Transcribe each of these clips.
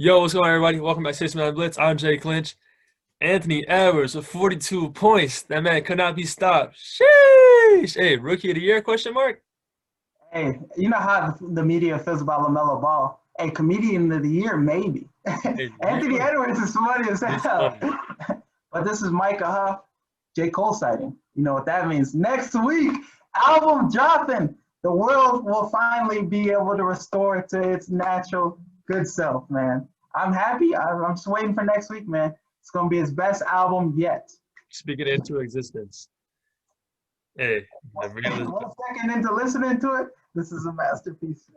Yo, what's going on, everybody? Welcome back to Man Blitz. I'm Jake Lynch. Anthony Edwards with 42 points. That man could not be stopped. Sheesh. Hey, rookie of the year, question mark? Hey, you know how the media feels about LaMelo Ball? Hey, comedian of the year, maybe. Hey, he's Anthony funny. Edwards is funny as He's hell. funny. But this is Micah Huff, J. Cole sighting. You know what that means. Next week, album dropping. The world will finally be able to restore to its natural good self, man. I'm happy. I'm just waiting for next week, man. It's going to be his best album yet. Speaking into existence. Hey, the real is One second into listening to it, this is a masterpiece.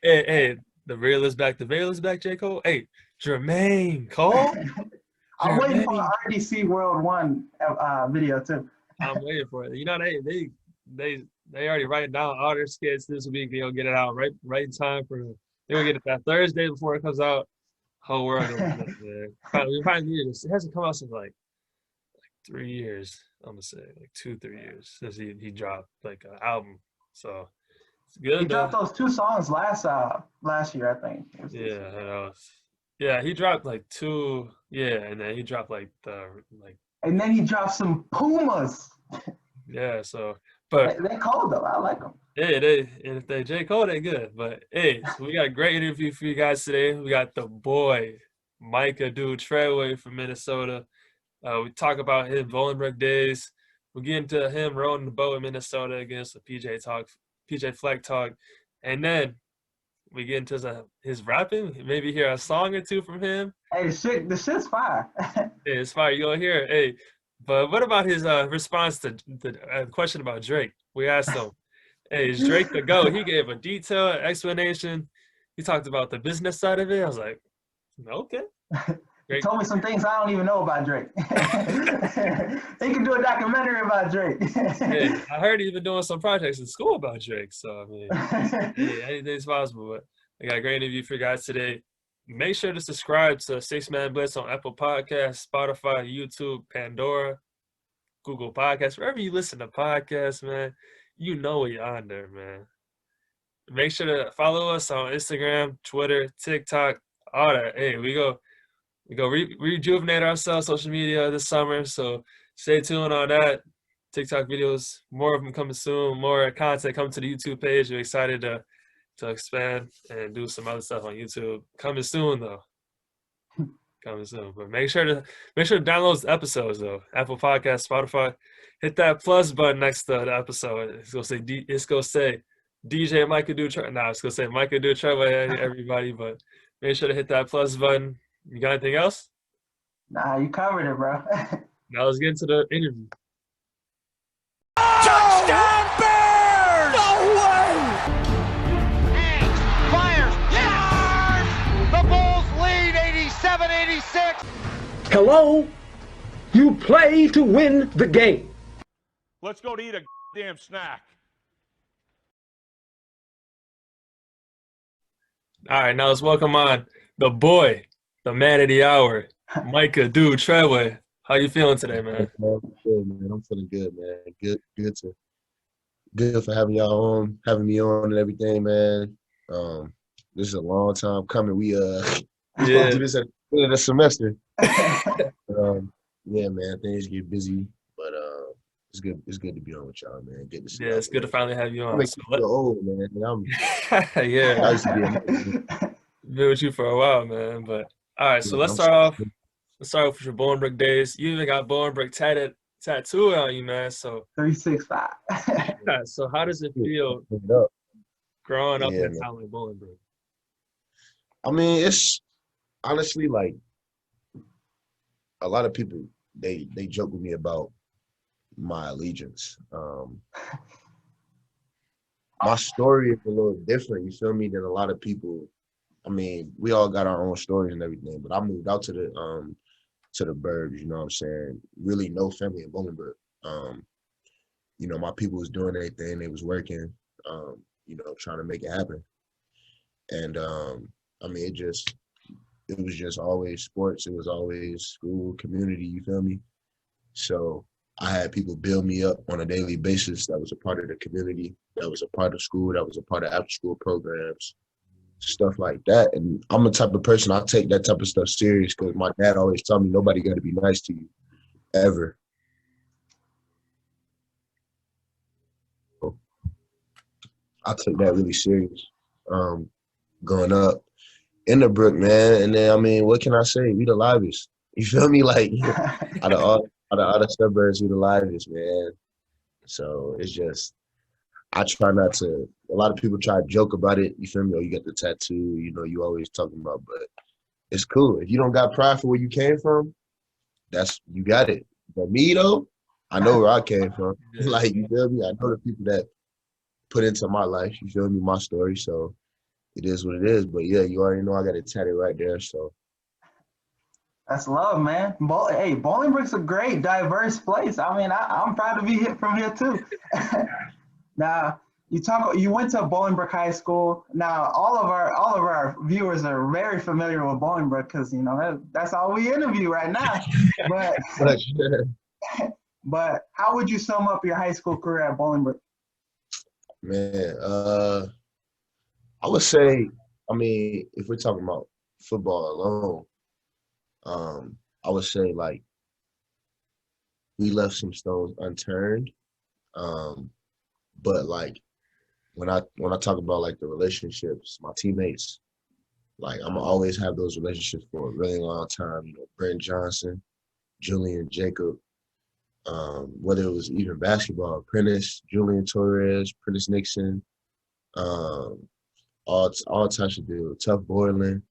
hey, the real is back. The veil is back, J. Cole. Hey, Jermaine Cole? I'm waiting for Jermaine. an RDC World 1 video, too. I'm waiting for it. You know, they already writing down all their skits this week. They'll get it out right in time for they'll get it that Thursday before it comes out. Whole world gonna be like, man. We finally need this. It hasn't come out since like 3 years. I'm gonna say like 2-3 years since he dropped like an album. So it's He good. dropped those 2 songs last year, I think. Yeah, he dropped like two. Yeah, and then he dropped like And then he dropped some Pumas. yeah. So, but They're cold, though. I like them. hey, if they J. Cole, they good. But hey, so we got a great interview for you guys today. We got the boy, Micah Dew-Treadway from Minnesota. We talk about his Bolingbrook days. We get into him rowing the boat in Minnesota against the PJ Fleck talk. And then we get into his rapping. Maybe hear a song or two from him. Hey, the shit's fire. Yeah, it's fire. You're going to hear it. Hey, but what about his response to the question about Drake? We asked him, hey, is Drake the GOAT? He gave a detailed explanation. He talked about the business side of it. I was like, okay. He told me some things I don't even know about Drake. He can do a documentary about Drake. Hey, I heard he's been doing some projects in school about Drake. So, I mean, yeah, anything's possible. But I got a great interview for you guys today. Make sure to subscribe to Man Blitz on Apple Podcasts, Spotify, YouTube, Pandora, Google Podcasts, wherever you listen to podcasts, man. You know you're on there, man. Make sure to follow us on Instagram, Twitter, TikTok, all that. Hey, we go rejuvenate ourselves social media this summer. So stay tuned on that. TikTok videos, more of them coming soon. More content coming to the YouTube page. We're excited to expand and do some other stuff on YouTube. Coming soon though. Coming soon. But make sure to download the episodes though. Apple Podcasts, Spotify. Hit that plus button next to the episode. It's gonna say DJ Micah Dew-Treadway. Nah, it's gonna say Micah Dew-Treadway, everybody. But make sure to hit that plus button. You got anything else? Nah, you covered it, bro. Now let's get into the interview. Touchdown Bears! No way! Hangs, fires, yes! The Bulls lead 87-86. Hello? You play to win the game. Let's go to eat a damn snack. All right, now let's welcome on the boy, the man of the hour, Micah Dew-Treadway. How you feeling today, man? I'm good, man. I'm feeling good, man. Good for having y'all on, having me on and everything, man. This is a long time coming. We Yeah. do this at the end of the semester. Yeah, man. Things get busy, but it's good. It's good to be on with y'all, man. Good to see. Yeah, it's good to finally have you on. Makes me feel old, man. Yeah, I used to be been with you for a while, man. But all right, so let's start off with your Bolingbrook days. You even got Bolingbrook tattooed on you, man. So 365. yeah, so how does it feel growing up in a town like Bolingbrook? I mean, it's honestly like a lot of people they joke with me about my allegiance. My story is a little different, you feel me, than a lot of people. I mean, we all got our own stories and everything, but I moved out to the burbs, you know what I'm saying? Really no family in Bolingbrook. You know, my people was doing their thing, they was working, you know, trying to make it happen. And I mean, it was just always sports, it was always school, community, you feel me? So I had people build me up on a daily basis that was a part of the community, that was a part of school, that was a part of after school programs. stuff like that. And I'm the type of person, I take that type of stuff serious because my dad always told me nobody got to be nice to you, ever. So I took that really serious growing up in the Brook, man. And then, I mean, what can I say? We the livest. You feel me? Like, out of all the suburbs, we the livest, man. So it's just, I try not to. A lot of people try to joke about it. You feel me? Oh, you got the tattoo. You know, you always talking about, but it's cool. If you don't got pride for where you came from, you got it. But me though, I know where I came from. Yeah. Like, you feel me? I know the people that put into my life. You feel me? My story. So it is what it is. But yeah, you already know I got it tatted right there. So That's love, man. Hey, Bolingbrook's a great, diverse place. I mean, I'm proud to be from here too. Now, you went to Bolingbrook High School. Now, all of our viewers are very familiar with Bolingbrook because that's all we interview right now. But how would you sum up your high school career at Bolingbrook? man, I would say, I mean, if we're talking about football alone, I would say like we left some stones unturned. But like when I talk about like the relationships, my teammates, like I'm gonna always have those relationships for a really long time. You know, Brent Johnson, Julian Jacob, whether it was even basketball, Prentice, Julian Torres, Prentice Nixon, all types of dudes, Tough Borland.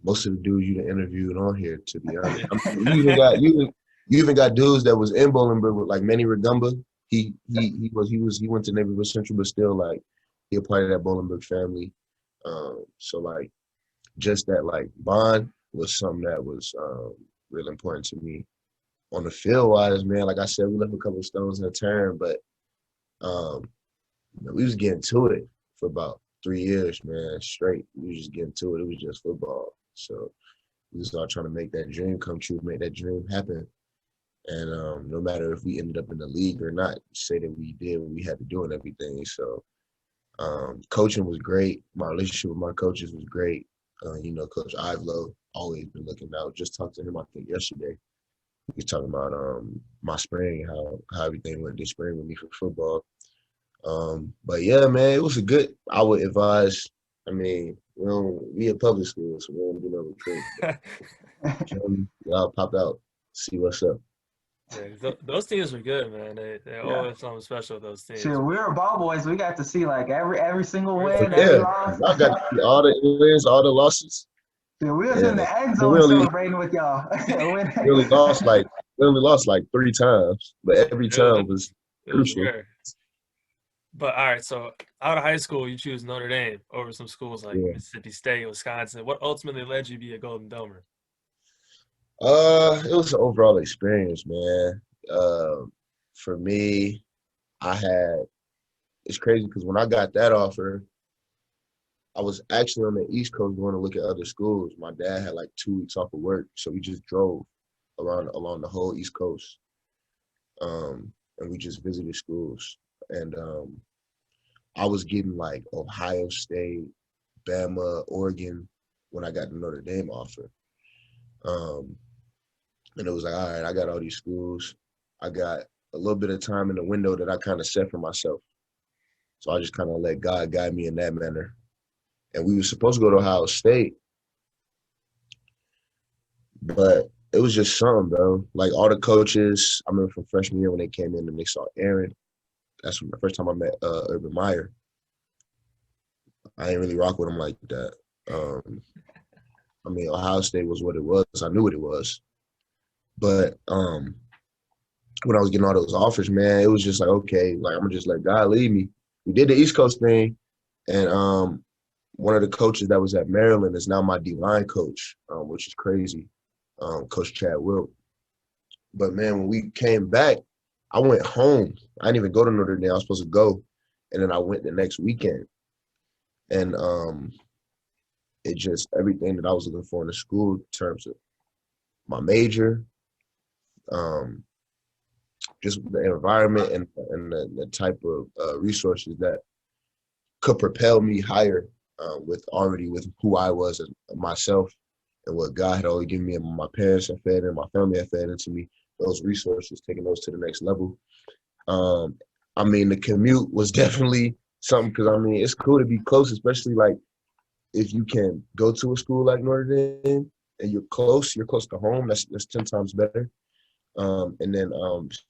Most of the dudes you interviewed on here, to be honest. You even got dudes that was in Bolingbrook with like Manny Ragumba. He went to Neighborhood Central, but still like he a part of that Bolingbrook family. So like just that like bond was something that was really important to me. On the field wise, man, like I said, we left a couple of stones in the turn, but we was getting to it for about 3 years, man, straight. We was just getting to it. It was just football. So we was all trying to make that dream come true, make that dream happen. And no matter if we ended up in the league or not, say that we did what we had to do and everything. So coaching was great. My relationship with my coaches was great. Coach Ivelo, always been looking out. Just talked to him, I think, yesterday. He was talking about my spring, how everything went this spring with me for football. But yeah, man, it was I would advise, I mean, we at public school, so we don't do no recruiting. Y'all pop out, see what's up. Yeah, those teams were good, man. They always something special, those teams. Sure, we were ball boys. We got to see like every single win, every loss. Y'all got to see all the wins, all the losses. Dude, we was in the end zone celebrating with y'all. We only lost like 3 times, but every time was crucial. But all right, so out of high school, you choose Notre Dame over some schools like Mississippi State, Wisconsin. What ultimately led you to be a Golden Domer? It was an overall experience, man. For me, it's crazy because when I got that offer, I was actually on the East Coast going to look at other schools. My dad had like 2 weeks off of work, so we just drove along the whole East Coast, and we just visited schools. And I was getting like Ohio State, Bama, Oregon when I got the Notre Dame offer. And it was like, all right, I got all these schools. I got a little bit of time in the window that I kind of set for myself. So I just kind of let God guide me in that manner. And we were supposed to go to Ohio State, but it was just something, bro. Like all the coaches, I remember from freshman year when they came in and they saw Aaron. That's the first time I met Urban Meyer. I didn't really rock with him like that. I mean, Ohio State was what it was. I knew what it was. But when I was getting all those offers, man, it was just like, okay, like I'm going to just let God lead me. We did the East Coast thing, and one of the coaches that was at Maryland is now my D-line coach, which is crazy, Coach Chad Wilt. But, man, when we came back, I went home. I didn't even go to Notre Dame. I was supposed to go, and then I went the next weekend. And it just everything that I was looking for in the school in terms of my major, just the environment and the type of resources that could propel me higher with who I was as myself and what God had always given me and my parents had fed and my family had fed into me, those resources, taking those to the next level. I mean, the commute was definitely something because, I mean, it's cool to be close, especially like if you can go to a school like Notre Dame and you're close to home, that's 10 times better. And then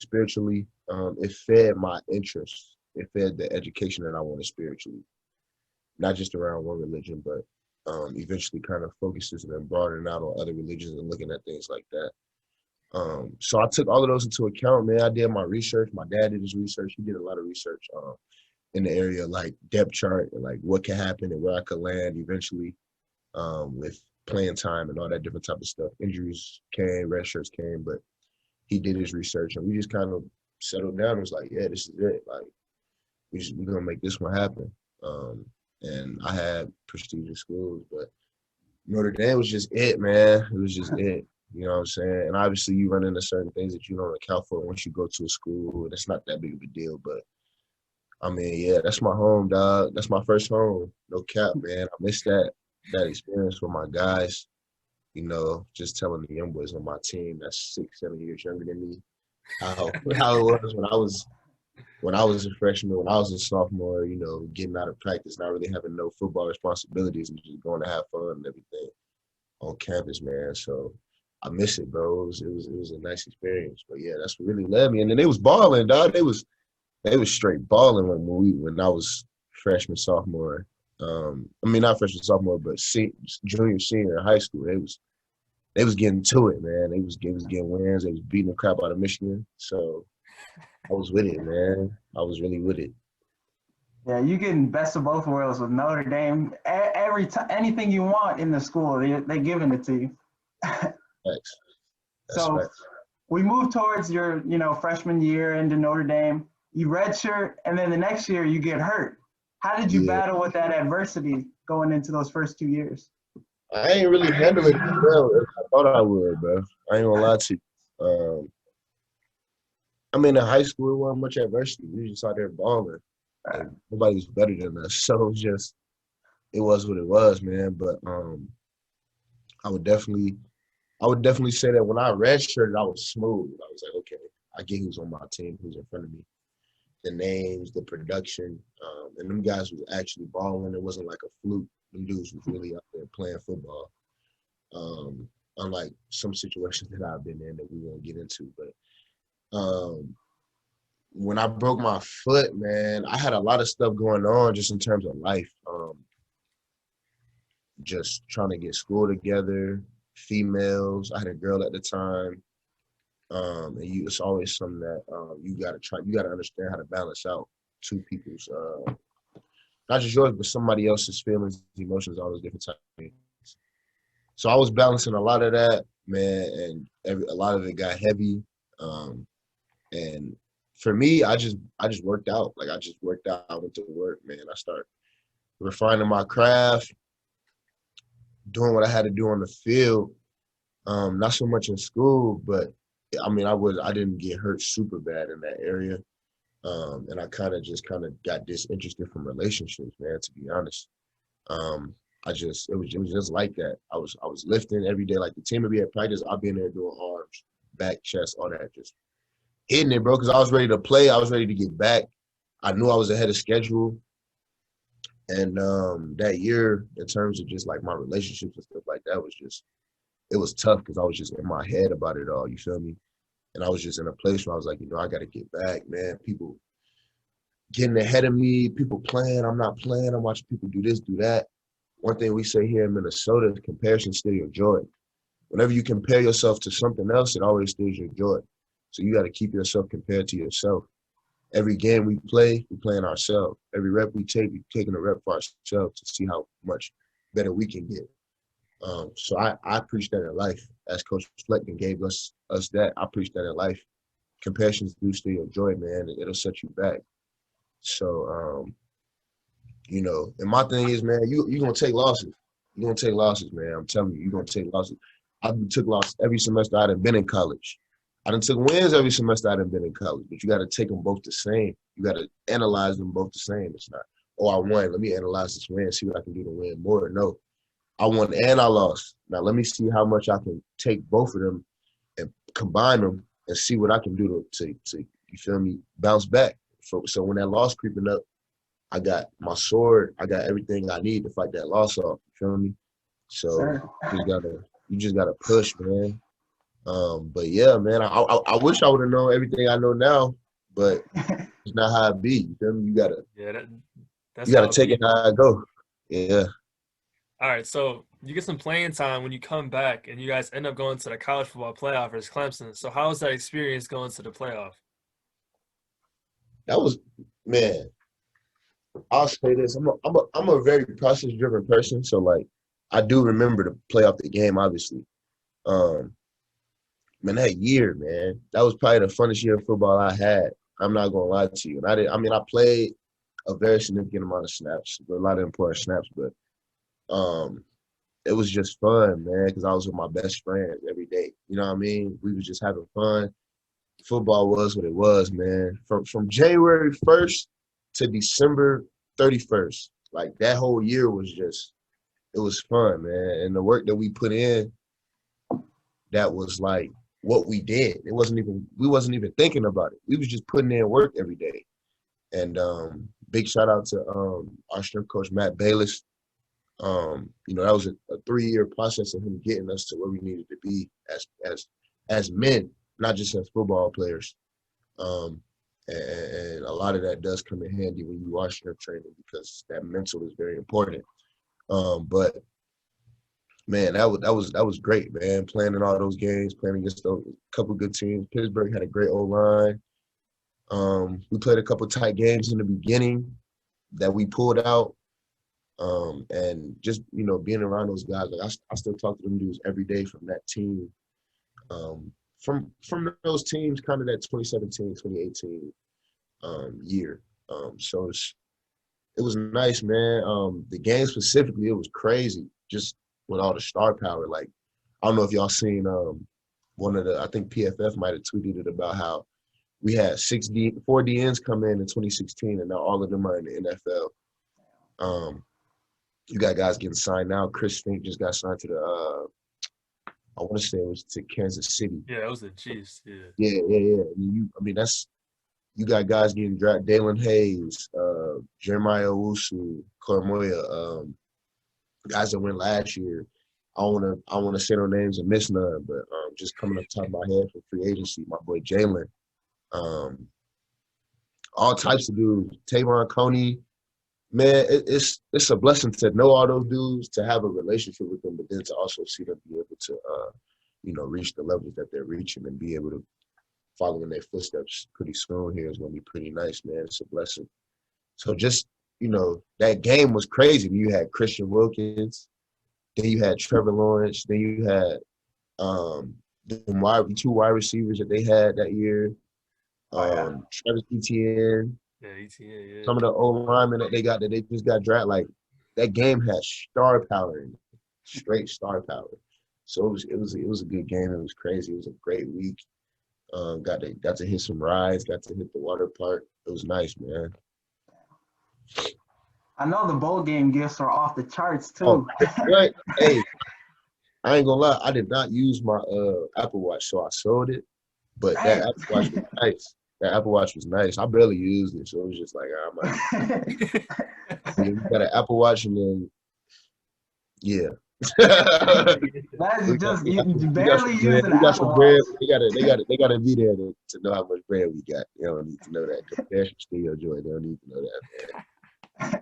spiritually, it fed my interests. It fed the education that I wanted spiritually, not just around one religion, but eventually kind of focuses and then broadening out on other religions and looking at things like that. So I took all of those into account, man. I did my research. My dad did his research. He did a lot of research in the area, like depth chart and like what could happen and where I could land eventually with playing time and all that different type of stuff. Injuries came, red shirts came, but he did his research and we just kind of settled down. It was like, yeah, this is it. Like, we're going to make this one happen. And I had prestigious schools, but Notre Dame was just it, man. It was just it. You know what I'm saying? And obviously you run into certain things that you don't account for once you go to a school. And it's not that big of a deal. But, I mean, yeah, that's my home, dog. That's my first home. No cap, man. I miss that experience with my guys. You know, just telling the young boys on my team that's 6-7 years younger than me how it was when I was a freshman, when I was a sophomore, you know, getting out of practice, not really having no football responsibilities and just going to have fun and everything on campus, man. So I miss it, bro. It was a nice experience. But yeah, that's what really led me. And then they was balling, dog. They was straight balling when I was freshman, sophomore. I mean, not freshman, sophomore, but junior, senior in high school. They was getting to it, man. They was getting wins. They was beating the crap out of Michigan. So I was with it, man. I was really with it. Yeah, you getting best of both worlds with Notre Dame. Every time, anything you want in the school, they're giving it to you. Thanks. So facts. We move towards your, freshman year into Notre Dame. You redshirt, and then the next year you get hurt. How did you battle with that adversity going into those first 2 years? I ain't really handled it as well as I thought I would, bro. I ain't gonna lie to you. I mean, in high school, it wasn't much adversity. We just out there balling. Like, nobody was better than us. So it was what it was, man. But I would definitely say that when I redshirted, I was smooth. I was like, okay, I get who's on my team, who's in front of me. The names, the production, and them guys was actually balling. It wasn't like a fluke. Them dudes was really out there playing football. Unlike some situations that I've been in that we won't get into. But when I broke my foot, man, I had a lot of stuff going on just in terms of life. Just trying to get school together, females. I had a girl at the time. And it's always something that you gotta understand how to balance out two people's, not just yours, but somebody else's feelings, emotions, all those different types of things. So I was balancing a lot of that, man, and a lot of it got heavy. And for me, I just worked out. Like I just worked out. I went to work, man. I started refining my craft, doing what I had to do on the field. Not so much in school, but I mean, I didn't get hurt super bad in that area. And I kind of got disinterested from relationships, man, to be honest. It was just like that. I was lifting every day. Like the team would be at practice, I'd be in there doing arms, back, chest, all that, just hitting it, bro, because I was ready to play. I was ready to get back. I knew I was ahead of schedule. And that year, in terms of just like my relationships and stuff like that, it was tough because I was just in my head about it all, you feel me? And I was just in a place where I was like, I got to get back, man. People getting ahead of me, people playing, I'm not playing. I'm watching people do this, do that. One thing we say here in Minnesota is comparison steals your joy. Whenever you compare yourself to something else, it always steals your joy. So you got to keep yourself compared to yourself. Every game we play, we're playing ourselves. Every rep we take, we're taking a rep for ourselves to see how much better we can get. So I preach that in life. As Coach Fleck gave us that, I preach that in life. Comparisons do steal your joy, man. It'll set you back. So, and my thing is, man, you're going to take losses. You're going to take losses, man. I'm telling you, you're going to take losses. I took losses every semester I done been in college. I done took wins every semester I done been in college, but you got to take them both the same. You got to analyze them both the same. It's not, oh, I won. Let me analyze this win, see what I can do to win more. No, I won and I lost. Now let me see how much I can take both of them and combine them and see what I can do to you feel me, bounce back. So when that loss creeping up, I got my sword. I got everything I need to fight that loss off. You feel me? So you just gotta push, man. But yeah, man, I wish I would have known everything I know now, but it's not how it be. You feel me? You gotta take it how it go. Yeah. All right, so you get some playing time when you come back, and you guys end up going to the college football playoff versus Clemson. So how was that experience going to the playoff? That was, man. I'll say this: I'm a very process driven person, so like I do remember the playoff the game, obviously. Man, that year, man, that was probably the funnest year of football I had. I'm not gonna lie to you. And I played a very significant amount of snaps, a lot of important snaps, but it was just fun, man, because I was with my best friends every day. You know what I mean? We was just having fun. Football was what it was, man. From January 1st to December 31st, like that whole year was just, it was fun, man. And the work that we put in, that was like what we did. We wasn't even thinking about it. We was just putting in work every day. And big shout out to our strength coach, Matt Bayless. That was a 3-year process of him getting us to where we needed to be as men, not just as football players. And a lot of that does come in handy when you are strength training, because that mental is very important. But man, that was great, man. Playing in all those games, playing against a couple good teams. Pittsburgh had a great O-line. We played a couple tight games in the beginning that we pulled out. And just, being around those guys, like I still talk to them dudes every day from that team. From those teams, kind of that 2017, 2018 year. So it was nice, man. The game specifically, it was crazy, just with all the star power. Like, I don't know if y'all seen I think PFF might have tweeted it about how we had 4 DNs come in 2016, and now all of them are in the NFL. You got guys getting signed now. Chris Fink just got signed to the I want to say it was to Kansas City. Yeah, it was the Chiefs. Yeah. Yeah. You got guys getting drafted. Dalen Hayes, Jeremiah Owusu, Cormoya, guys that went last year. I want to say no names and miss none, but just coming up top of my head for free agency, my boy Jalen. All types of dudes. Tavon Coney. Man, it's a blessing to know all those dudes, to have a relationship with them, but then to also see them be able to, reach the levels that they're reaching and be able to follow in their footsteps pretty soon here is going to be pretty nice, man. It's a blessing. So just, that game was crazy. You had Christian Wilkins, then you had Trevor Lawrence, then you had the 2 wide receivers that they had that year, Travis Etienne. Yeah, ETA, yeah. Some of the old linemen that they just got drafted, like that game had star power in it, straight star power. So it was a good game. It was crazy. It was a great week. Got to hit some rides. Got to hit the water park. It was nice, man. I know the bowl game gifts are off the charts too. Oh, right. Hey, I ain't gonna lie. I did not use my Apple Watch, so I sold it. But that Apple Watch was nice. That Apple Watch was nice. I barely used it, so it was just like, you got an Apple Watch, and then, yeah. That's just you barely use an Apple Watch. They gotta be there to know how much bread we got. They don't need to know that. That's Studio Joy. They don't need to know that, man.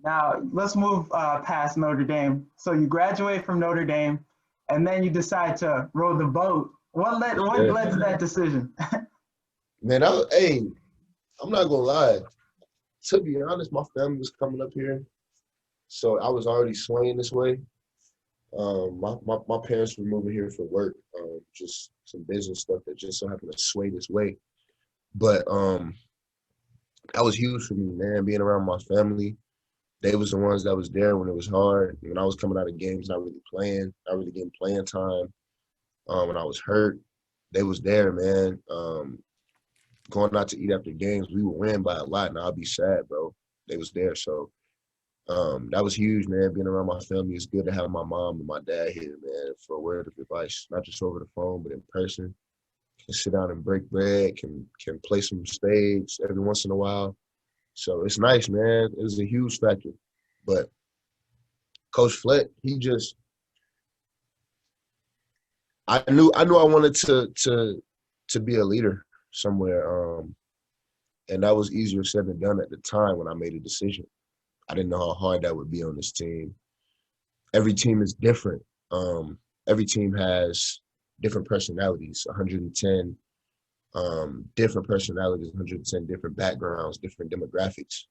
Now let's move past Notre Dame. So you graduate from Notre Dame, and then you decide to row the boat. What led to that decision? Man, I'm not gonna lie. To be honest, my family was coming up here, so I was already swaying this way. My parents were moving here for work, just some business stuff that just so happened to sway this way. But that was huge for me, man. Being around my family, they was the ones that was there when it was hard. When I was coming out of games, not really playing, not really getting playing time. When I was hurt, they was there, man. Going out to eat after games, we would win by a lot, and I'll be sad, bro. They was there. So that was huge, man. Being around my family. It's good to have my mom and my dad here, man, for a word of advice, not just over the phone, but in person. Can sit down and break bread, can play some spades every once in a while. So it's nice, man. It was a huge factor. But Coach Fleck, he just I knew I wanted to be a leader somewhere. And that was easier said than done at the time when I made a decision. I didn't know how hard that would be on this team. Every team is different. Every team has different personalities, 110 different personalities, 110 different backgrounds, different demographics.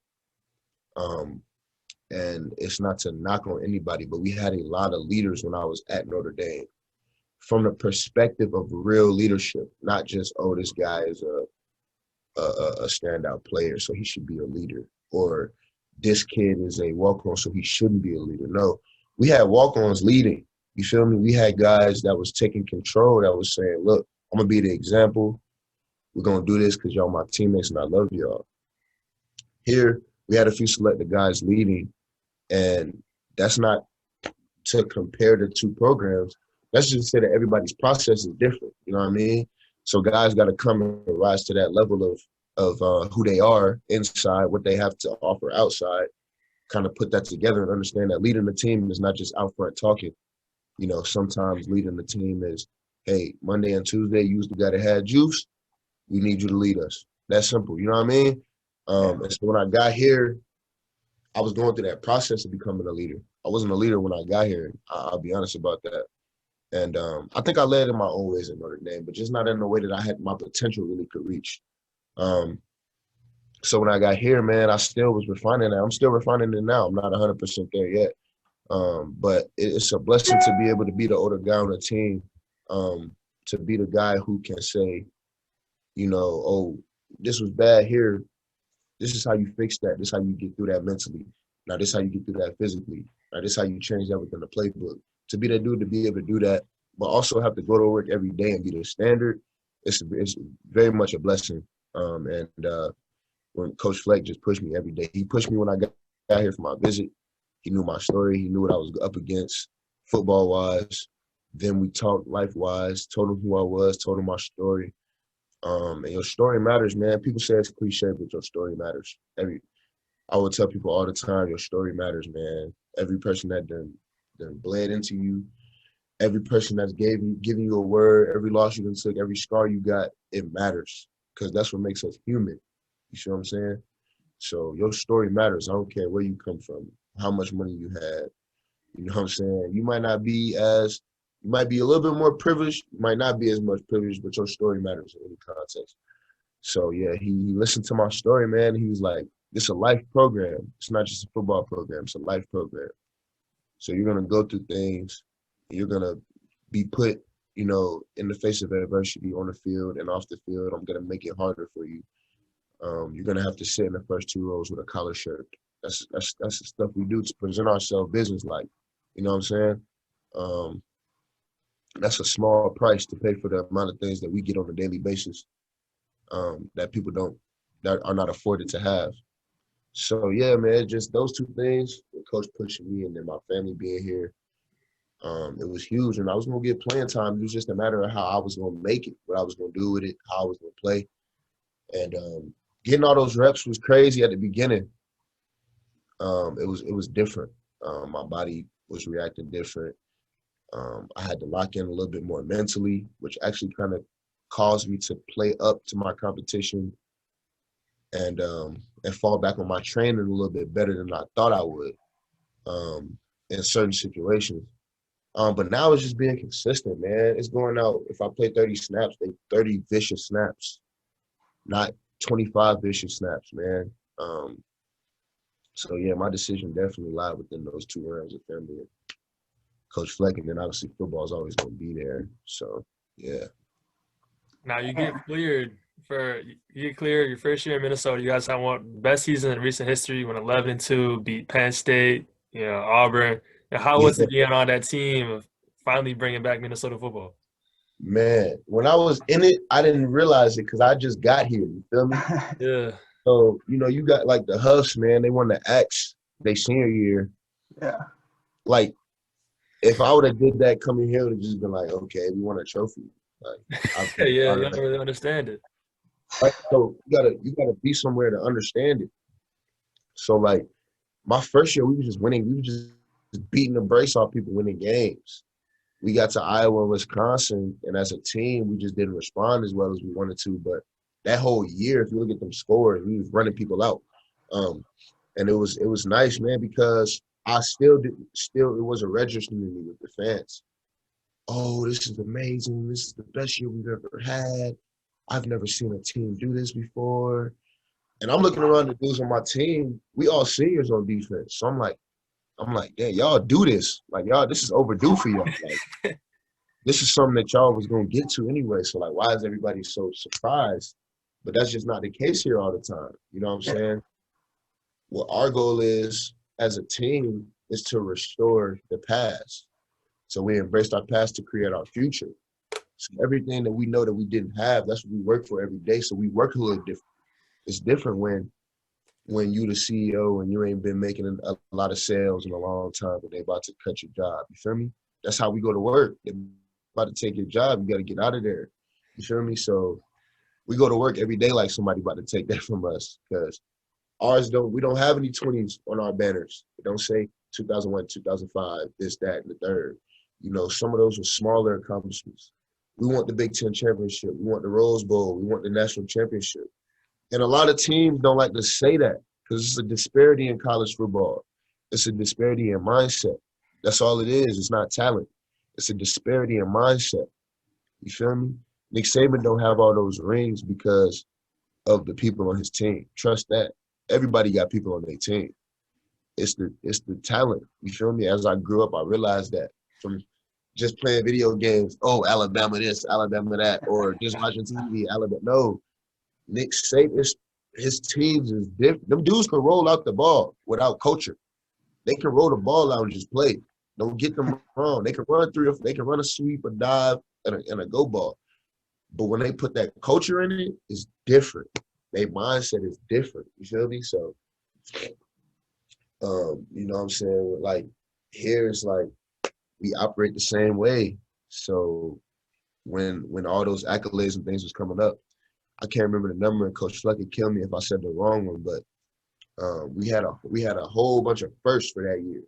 And it's not to knock on anybody, but we had a lot of leaders when I was at Notre Dame from the perspective of real leadership, not just, oh, this guy is a standout player, so he should be a leader, or this kid is a walk-on, so he shouldn't be a leader. No, we had walk-ons leading. You feel me? We had guys that was taking control, that was saying, look, I'm going to be the example. We're going to do this because y'all my teammates and I love y'all. Here, we had a few selected guys leading, and that's not to compare the two programs. That's just to say that everybody's process is different. You know what I mean? So guys got to come and rise to that level of who they are inside, what they have to offer outside, kind of put that together and understand that leading the team is not just out front talking. You know, sometimes leading the team is, hey, Monday and Tuesday, you was the guy that had juice. We need you to lead us. That's simple. You know what I mean? And so when I got here, I was going through that process of becoming a leader. I wasn't a leader when I got here. I'll be honest about that. And I think I led in my own ways at Notre Dame, but just not in the way that I had my potential really could reach. So when I got here, man, I still was refining that. I'm still refining it now. I'm not 100% there yet. But it's a blessing to be able to be the older guy on the team, to be the guy who can say, you know, oh, this was bad here. This is how you fix that. This is how you get through that mentally. Now this is how you get through that physically. Now this is how you change that within the playbook. To be that dude, to be able to do that, but also have to go to work every day and be the standard, it's very much a blessing. When Coach Fleck just pushed me every day. He pushed me when I got here for my visit. He knew my story. He knew what I was up against football-wise. Then we talked life-wise, told him who I was, told him my story. And your story matters, man. People say it's cliche, but your story matters. I would tell people all the time, your story matters, man. Every person that done bled into you, every person that's giving you a word, every loss you done took, every scar you got, it matters because that's what makes us human. You see what I'm saying? So your story matters. I don't care where you come from, how much money you had. You know what I'm saying? You might be a little bit more privileged, you might not be as much privileged, but your story matters in any context. So yeah, he listened to my story, man. He was like, this is a life program. It's not just a football program, it's a life program. So you're gonna go through things, you're gonna be put, you know, in the face of adversity on the field and off the field. I'm gonna make it harder for you. You're gonna have to sit in the first two rows with a collar shirt. That's the stuff we do to present ourselves business-like. You know what I'm saying? That's a small price to pay for the amount of things that we get on a daily basis that people that are not afforded to have. So yeah, man, just those two things, the coach pushing me and then my family being here, it was huge. And I was gonna get playing time. It was just a matter of how I was gonna make it, what I was gonna do with it, how I was gonna play. And getting all those reps was crazy at the beginning. It was different. My body was reacting different. I had to lock in a little bit more mentally, which actually kind of caused me to play up to my competition and fall back on my training a little bit better than I thought I would in certain situations. But now it's just being consistent, man. It's going out. If I play 30 snaps, 30 vicious snaps, not 25 vicious snaps, man. So yeah, my decision definitely lied within those two realms of family and Coach Fleck, and then obviously football is always going to be there. So yeah. Now you get cleared your first year in Minnesota. You guys have one best season in recent history. You went 11-2, beat Penn State, you know, Auburn. And how was it being on that team of finally bringing back Minnesota football? Man, when I was in it, I didn't realize it because I just got here. You feel me? Yeah. So, you know, you got like the Huffs, man. They won the X they senior year. Yeah. Like, if I would have did that coming here, it would have just been like, okay, we won a trophy. Like, Yeah, you don't really understand it. right? So you gotta be somewhere to understand it. So like my first year, we were just winning. We were just beating the brakes off people, winning games. We got to Iowa and Wisconsin, and as a team, we just didn't respond as well as we wanted to. But that whole year, if you look at them scores, we was running people out. And it was nice, man, because I it wasn't registering to me with the fans. Oh, this is amazing. This is the best year we've ever had. I've never seen a team do this before. And I'm looking around the dudes on my team. We all seniors on defense. So I'm like, yeah, y'all do this. Like, y'all, this is overdue for y'all. Like, this is something that y'all was gonna get to anyway. So like, why is everybody so surprised? But that's just not the case here all the time. You know what I'm saying? What our goal is as a team is to restore the past. So we embraced our past to create our future. So everything that we know that we didn't have, that's what we work for every day. So we work a little different. It's different when you the CEO and you ain't been making a lot of sales in a long time, but they about to cut your job. You feel me? That's how we go to work. They about to take your job. You got to get out of there. You feel me? So we go to work every day like somebody about to take that from us because we don't have any 20s on our banners. It don't say 2001, 2005, this, that, and the third. You know, some of those were smaller accomplishments. We want the Big Ten championship. We want the Rose Bowl. We want the national championship. And a lot of teams don't like to say that because it's a disparity in college football. It's a disparity in mindset. That's all it is. It's not talent. It's a disparity in mindset. You feel me? Nick Saban don't have all those rings because of the people on his team. Trust that. Everybody got people on their team. It's the talent. You feel me? As I grew up, I realized that from just playing video games, oh, Alabama this, Alabama that, or just watching TV, Alabama. No. Nick Saban, his teams is different. Them dudes can roll out the ball without culture. They can roll the ball out and just play. Don't get them wrong. They can run they can run a sweep, a dive, and a go ball. But when they put that culture in it, it's different. Their mindset is different. You feel me? So, you know what I'm saying? Like, here it's like we operate the same way. So when all those accolades and things was coming up, I can't remember the number, and Coach Fleck could kill me if I said the wrong one, but we had a whole bunch of firsts for that year.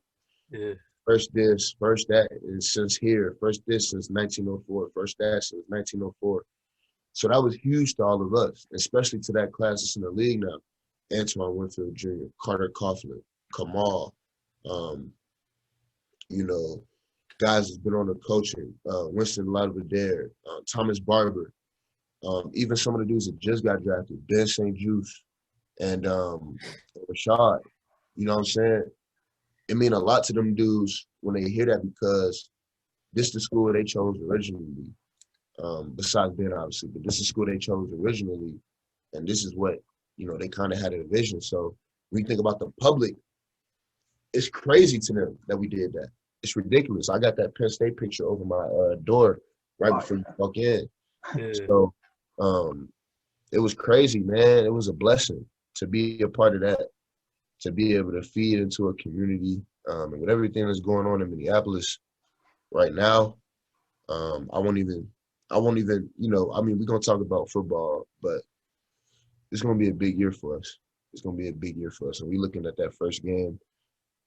Yeah. First this, first that, and since here, first this since 1904, first that since 1904. So that was huge to all of us, especially to that class that's in the league now. Antoine Winfield Jr., Carter Coughlin, Kamal, you know, guys that's been on the coaching, Winston Ladvidere, Thomas Barber, even some of the dudes that just got drafted, Ben St. Juste and Rashad. You know what I'm saying? It mean a lot to them dudes when they hear that because this is the school they chose originally. Besides Ben, obviously, but this is the school they chose originally, and this is what, you know, they kind of had a vision. So when you think about the public, it's crazy to them that we did that. It's ridiculous. I got that Penn State picture over my door right before you walk in. Yeah. So it was crazy, man. It was a blessing to be a part of that, to be able to feed into a community. And with everything that's going on in Minneapolis right now, I won't even, you know, I mean, we're going to talk about football, but it's going to be a big year for us. It's going to be a big year for us. And we're looking at that first game,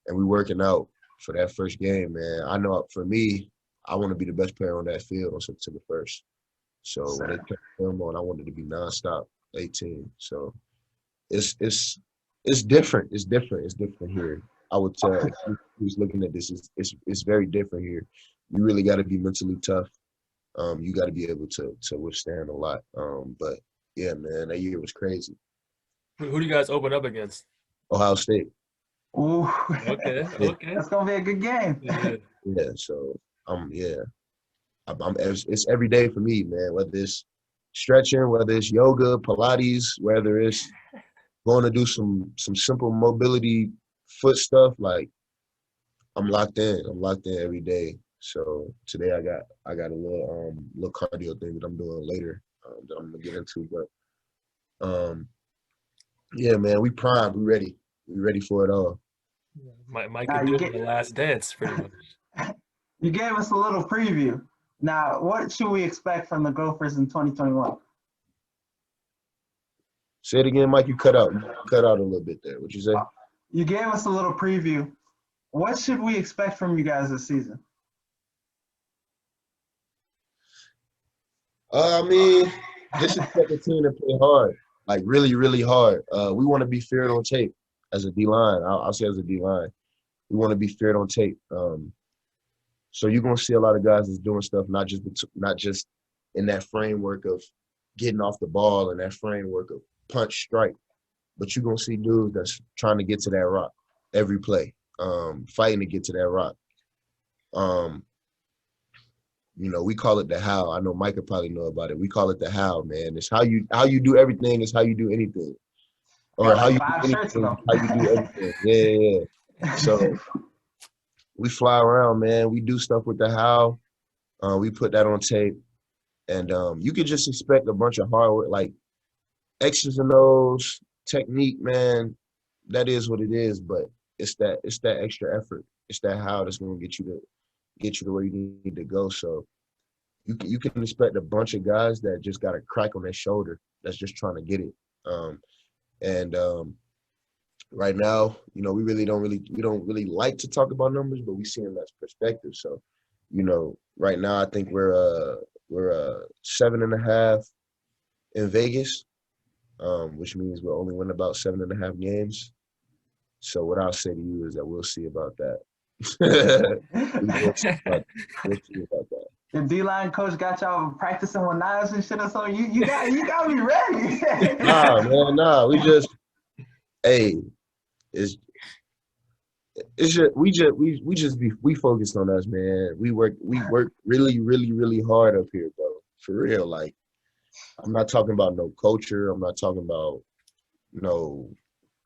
and we're working out for that first game, man. I know for me, I want to be the best player on that field on September 1st. So when they put film on, I wanted to be nonstop 18. So it's different. It's different. It's different here. I would tell who's looking at this, it's very different here. You really got to be mentally tough. You got to be able to withstand a lot. But yeah, man, that year was crazy. Who do you guys open up against? Ohio State. Ooh. Okay. That's gonna be a good game. Yeah. So yeah. It's every day for me, man. Whether it's stretching, whether it's yoga, Pilates, whether it's going to do some simple mobility foot stuff, like I'm locked in. I'm locked in every day. So today I got a little cardio thing that I'm doing later that I'm gonna get into. But Yeah, man, we primed. We ready. We ready for it all. Micah Dew, the last dance, pretty much. You gave us a little preview. Now, what should we expect from the Gophers in 2021? Say it again, Mike. You cut out. You cut out a little bit there. What'd you say? You gave us a little preview. What should we expect from you guys this season? I mean, this is the team to play hard, like really, really hard. We want to be feared on tape as a D-line. I'll say as a D-line. We want to be feared on tape. So you're gonna see a lot of guys that's doing stuff not just in that framework of getting off the ball and that framework of punch strike, but you're gonna see dudes that's trying to get to that rock every play, fighting to get to that rock. You know, we call it the how. I know Micah probably know about it. We call it the how, man. It's how you do everything is how you do anything, or how you do anything, how you do everything. Yeah. So we fly around, man. We do stuff with the how. We put that on tape, and you could just expect a bunch of hard work, like X's and O's, technique, man. That is what it is, but it's that extra effort. It's that how that's going to get you to where you need to go. So you can expect a bunch of guys that just got a crack on their shoulder that's just trying to get it. Right now, you know, we don't really like to talk about numbers, but we see them as perspective. So, you know, right now I think we're 7.5 in Vegas, which means we'll only win about 7.5 games. So what I'll say to you is that we'll see about that. We'll see about that. The D-line coach got y'all practicing with knives and shit or something. You got me ready. Nah, man, nah. We just, hey, we focused on us, man. We work really, really, really hard up here, bro. For real. Like, I'm not talking about no culture. I'm not talking about no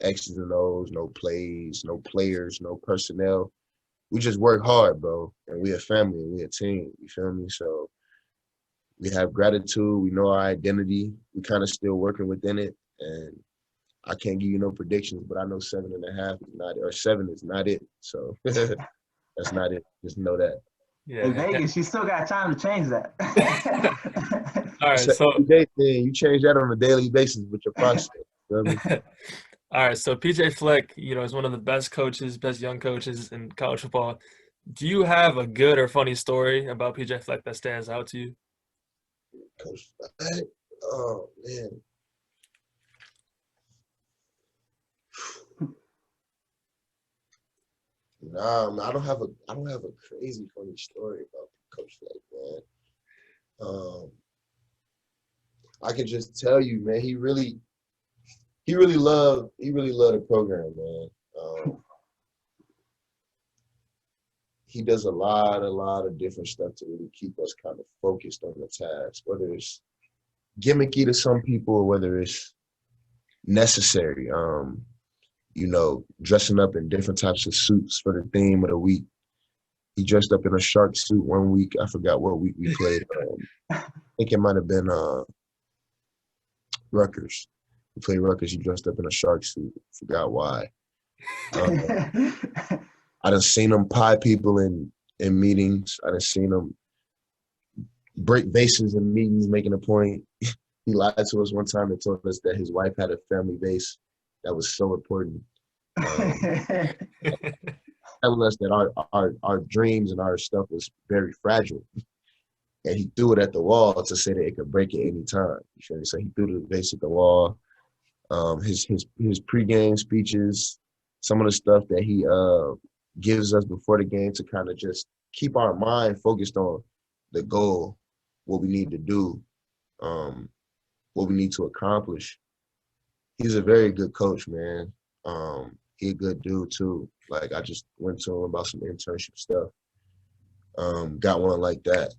X's and O's, no plays, no players, no personnel. We just work hard, bro. And we a family and we a team. You feel me? So we have gratitude. We know our identity. We kind of still working within it. And I can't give you no predictions, but I know 7.5 is not it, or 7 is not it. So that's not it. Just know that. Yeah. In Vegas, you still got time to change that. All right, so you change that on a daily basis with your process. You know what I mean? All right, so PJ Fleck, you know, is one of the best young coaches in college football. Do you have a good or funny story about PJ Fleck that stands out to you? Coach Fleck, oh man. Nah, man, I don't have a crazy funny story about Coach Fleck, man. I can just tell you, man, he really loved the program, man. He does a lot of different stuff to really keep us kind of focused on the task, whether it's gimmicky to some people or whether it's necessary. You know, dressing up in different types of suits for the theme of the week. He dressed up in a shark suit one week. I forgot what week we played. I think it might have been Rutgers. We played Rutgers. He dressed up in a shark suit. Forgot why. I done seen him pie people in meetings. I done seen him break vases in meetings, making a point. He lied to us one time and told us that his wife had a family vase that was so important. Telling us that our dreams and our stuff was very fragile. And he threw it at the wall to say that it could break at any time. You feel me? So he threw the vase at the wall. His pregame speeches, some of the stuff that he gives us before the game to kind of just keep our mind focused on the goal, what we need to do, what we need to accomplish. He's a very good coach, man. He a good dude too. Like, I just went to him about some internship stuff. Got one like that.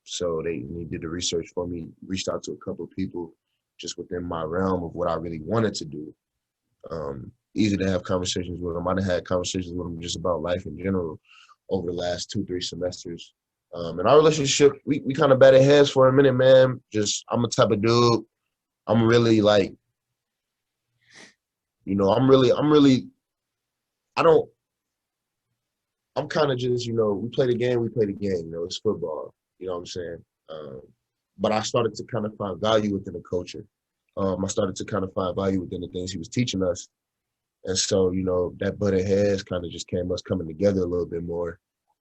So he did the research for me, reached out to a couple of people just within my realm of what I really wanted to do. Easy to have conversations with him. I've had conversations with him just about life in general over the last 2-3 semesters. And our relationship, we kind of batted heads for a minute, man. Just, I'm a type of dude. I'm really like, You know, I'm kind of just, you know, we play the game, you know, it's football, you know what I'm saying? But I started to kind of find value within the culture. I started to kind of find value within the things he was teaching us. And so, you know, that butted heads kind of just came us coming together a little bit more.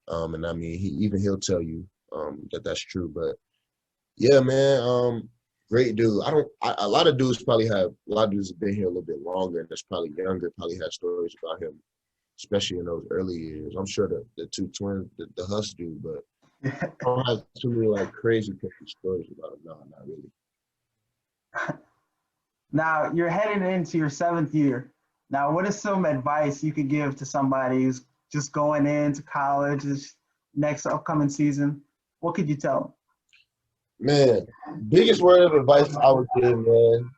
And I mean, he'll tell you that that's true. But yeah, man, great dude. A lot of dudes have been here a little bit longer and that's probably younger, probably had stories about him, especially in those early years. I'm sure the two twins, the Huss do, but I don't have too many like crazy stories about him. No, not really. Now you're heading into your 7th year. Now, what is some advice you could give to somebody who's just going into college this next upcoming season? What could you tell them? Man, biggest word of advice I would give, man.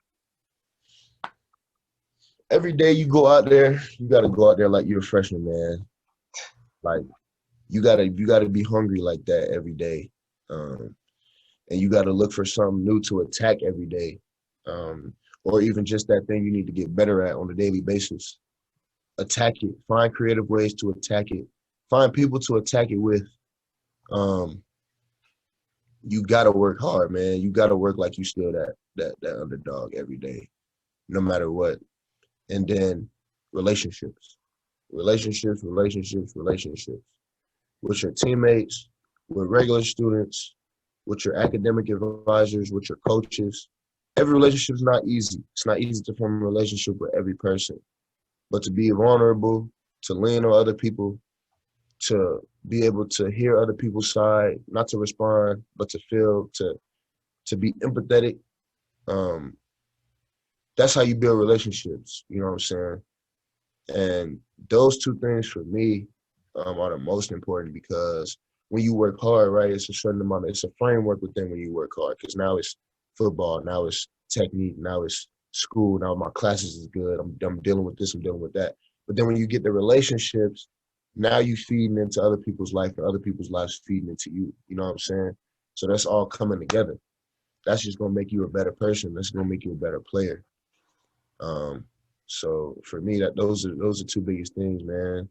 Every day you go out there, you gotta go out there like you're a freshman, man. Like you gotta be hungry like that every day, and you gotta look for something new to attack every day, or even just that thing you need to get better at on a daily basis. Attack it. Find creative ways to attack it. Find people to attack it with. You gotta work hard, man. You gotta work like you still that underdog every day, no matter what. And then relationships. With your teammates, with regular students, with your academic advisors, with your coaches. Every relationship is not easy. It's not easy to form a relationship with every person. But to be vulnerable, to lean on other people, to be able to hear other people's side, not to respond, but to feel, to be empathetic. That's how you build relationships, you know what I'm saying? And those two things for me are the most important because when you work hard, right, it's a framework within when you work hard because now it's football, now it's technique, now it's school, now my classes is good, I'm dealing with this, I'm dealing with that. But then when you get the relationships, now you feeding into other people's life and other people's lives feeding into you, you know what I'm saying? So that's all coming together. That's just gonna make you a better person. That's gonna make you a better player. So for me, those are two biggest things, man.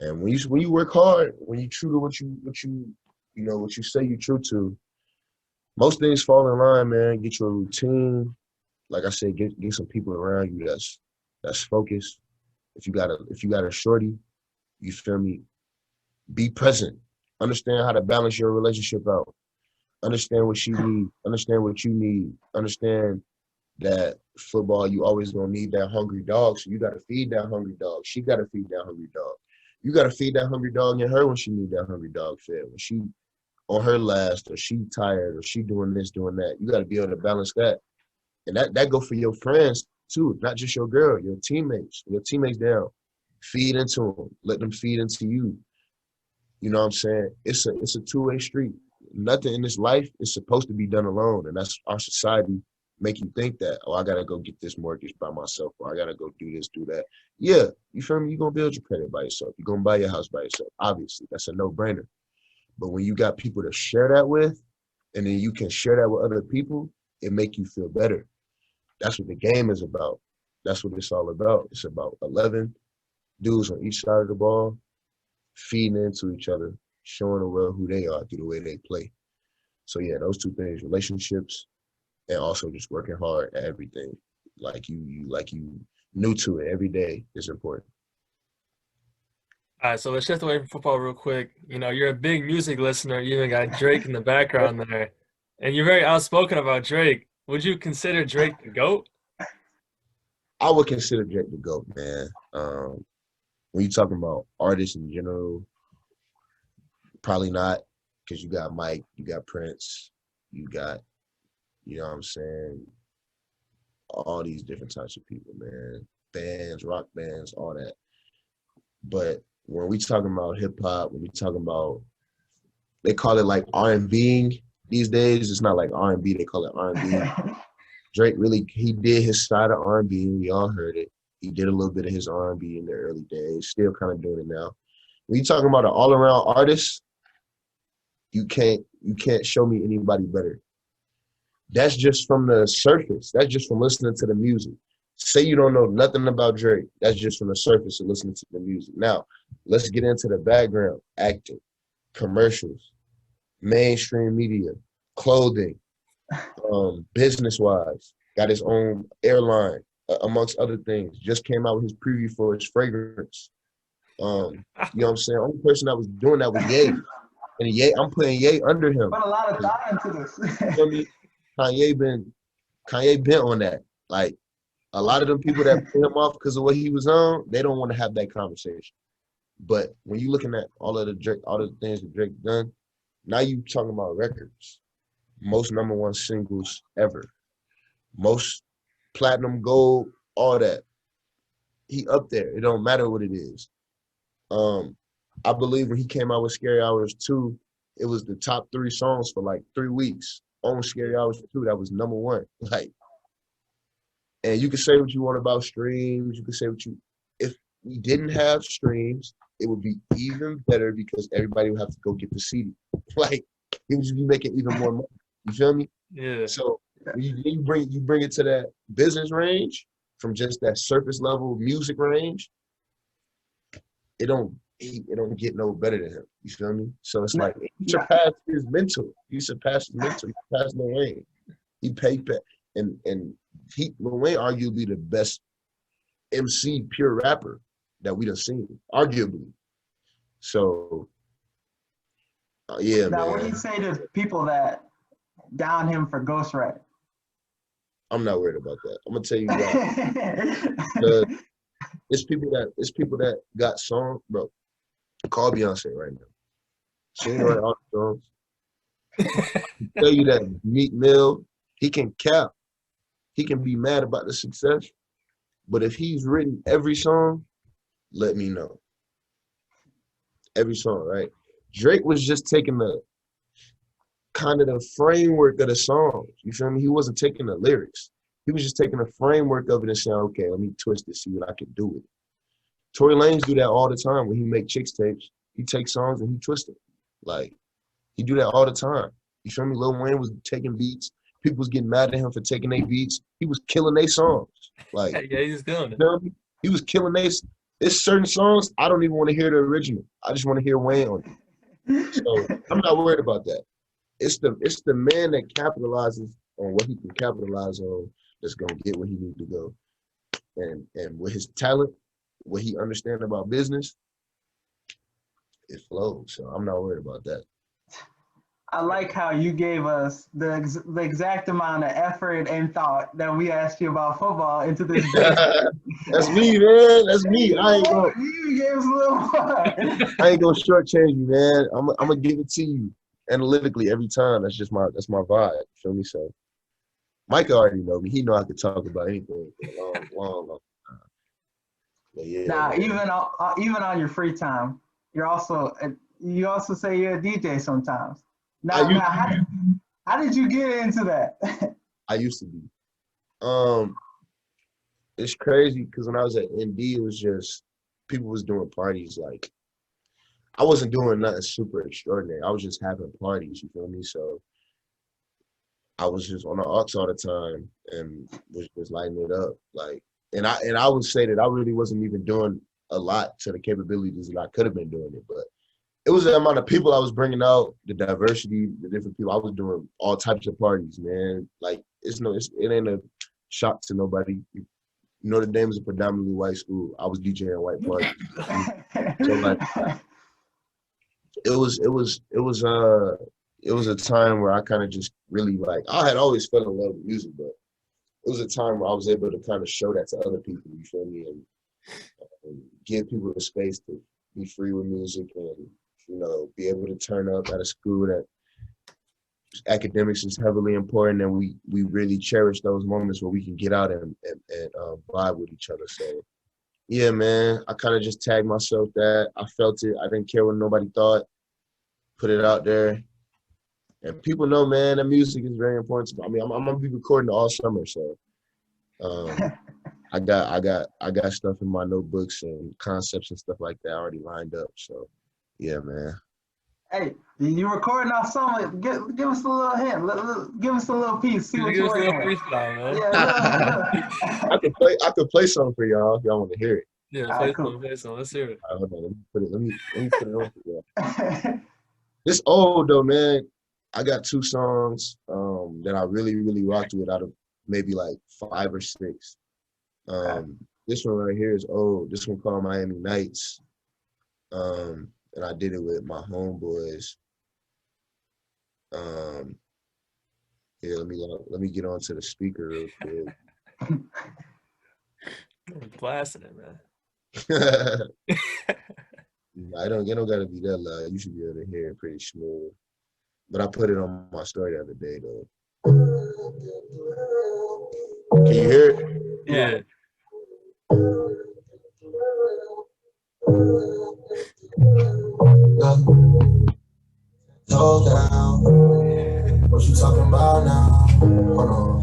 And when you work hard, when you true to what you say you're true to, most things fall in line, man. Get your routine. Like I said, get some people around you that's focused. If you got a shorty, you feel me? Be present. Understand how to balance your relationship out. Understand what she needs. Understand what you need. Understand that football, you always gonna need that hungry dog. So you gotta feed that hungry dog. She gotta feed that hungry dog. You gotta feed that hungry dog in her when she need that hungry dog fed. When she on her last, or she tired, or she doing this, doing that. You gotta be able to balance that. And that go for your friends too, not just your girl, your teammates. Your teammates down. Feed into them. Let them feed into you. You know what I'm saying? It's a two-way street. Nothing in this life is supposed to be done alone. And that's our society make you think that, oh, I got to go get this mortgage by myself, or I got to go do this, do that. Yeah, you feel me? You're going to build your credit by yourself. You're going to buy your house by yourself. Obviously, that's a no-brainer. But when you got people to share that with, and then you can share that with other people, it make you feel better. That's what the game is about. That's what it's all about. It's about 11 dudes on each side of the ball feeding into each other, showing the world who they are through the way they play. So, yeah, those two things, relationships, and also just working hard at everything. Like you new to it every day is important. All right, so let's shift away from football real quick. You know, you're a big music listener. You even got Drake in the background there. And you're very outspoken about Drake. Would you consider Drake the GOAT? I would consider Drake the GOAT, man. When you're talking about artists in general, probably not, because you got Mike, you got Prince, you got, you know what I'm saying, all these different types of people, man. Bands, rock bands, all that. But when we talking about hip-hop, when we talking about, they call it like R&B these days. It's not like R&B, they call it R&B. Drake really, he did his side of R&B, and we all heard it. He did a little bit of his R&B in the early days, still kind of doing it now. When you talking about an all-around artist, you can't show me anybody better. That's just from the surface. That's just from listening to the music. say you don't know nothing about Drake. That's just from the surface of listening to the music. Now, let's get into the background. Acting, commercials, mainstream media, clothing, business-wise. Got his own airline, amongst other things. Just came out with his preview for his fragrance. You know what I'm saying? Only person that was doing that was Ye. And Ye, I'm putting Ye under him. Put a lot of thought into this. You feel me? Kanye been on that. Like, a lot of them people that put him off because of what he was on, they don't want to have that conversation. But when you're looking at all of the things that Drake done, now you talking about records. Most #1 singles ever. Most platinum, gold, all that. He up there. It don't matter what it is. I believe when he came out with Scary Hours 2, it was the top 3 songs for like 3 weeks. On Scary Hours 2, that was #1. Like, and you can say what you want about streams. You can say if we didn't have streams, it would be even better because everybody would have to go get the CD. Like, it would just be making even more money. You feel me? Yeah. So you bring it to that business range from just that surface level music range. It don't get no better than him. You feel me? So it's like he surpassed his mental. He surpassed Lil Wayne. He paid back, and Lil Wayne arguably the best MC pure rapper that we done seen, arguably. So yeah, now, man. what do you say to people that down him for ghostwriting? I'm not worried about that. I'm gonna tell you why. It's people that got songs, bro. Call Beyonce right now. She ain't write all the songs. I can tell you that Meek Mill, he can cap. He can be mad about the success. But if he's written every song, let me know. Every song, right? Drake was just taking the kind of the framework of the songs. You feel me? He wasn't taking the lyrics. He was just taking the framework of it and saying, okay, let me twist it, see what I can do with it. Tory Lanez do that all the time when he make chicks tapes. He takes songs and he twists them. Like, he do that all the time. You feel me? Lil Wayne was taking beats. People was getting mad at him for taking their beats. He was killing their songs. Like, Yeah, he's doing it. You know, he was killing their. There's certain songs I don't even want to hear the original. I just want to hear Wayne on it. So I'm not worried about that. It's the man that capitalizes on what he can capitalize on that's gonna get where he needs to go. And with his talent, what he understands about business, it flows. So I'm not worried about that. I like how you gave us the exact amount of effort and thought that we asked you about football into this. That's me, man. That's me. You gave us a little more. I ain't gonna shortchange you, man. I'm gonna give it to you analytically every time. That's my vibe. You feel me? So Micah already know me. He know I could talk about anything for a long time. But yeah. Now, even on your free time, you also say you're a DJ sometimes. Now, how did you get into that? I used to be. It's crazy because when I was at ND, it was just people was doing parties. Like, I wasn't doing nothing super extraordinary. I was just having parties. You feel me? So I was just on the aux all the time and was just lighting it up. Like, and I would say that I really wasn't even doing a lot to the capabilities that I could have been doing it, but it was the amount of people I was bringing out, the diversity, the different people. I was doing all types of parties, man. Like, it ain't a shock to nobody. Notre Dame is a predominantly white school. I was DJing white parties. So like, it was a time where I kind of just really like, I had always fell in love with music, but it was a time where I was able to kind of show that to other people, you feel me, and give people the space to be free with music and, you know, be able to turn up at a school that academics is heavily important, and we really cherish those moments where we can get out and vibe with each other. So yeah, man, I kind of just tagged myself that. I felt it. I didn't care what nobody thought. Put it out there, and people know, man, that music is very important to me. I mean, I'm gonna be recording all summer, so I got stuff in my notebooks and concepts and stuff like that already lined up. So yeah, man. Hey, you recording off something? Give us a little hint. Give us a little piece. See what Give you're us a little working with. freestyle, man. Yeah, I could play something for y'all if y'all want to hear it. Yeah, All play right, cool. some, play some. Let's hear it. All right, hold on. Let me put it on for y'all. This old though, man. I got 2 songs that I really, really rocked with out of maybe like 5 or 6. This one right here is old. This one called Miami Nights. And I did it with my homeboys. Yeah, let me get onto the speaker real quick. I'm blasting it, man. I don't gotta be that loud. You should be able to hear it pretty smooth. But I put it on my story the other day though. Can you hear it? Yeah. Hold down. What you talking about now? Hold on.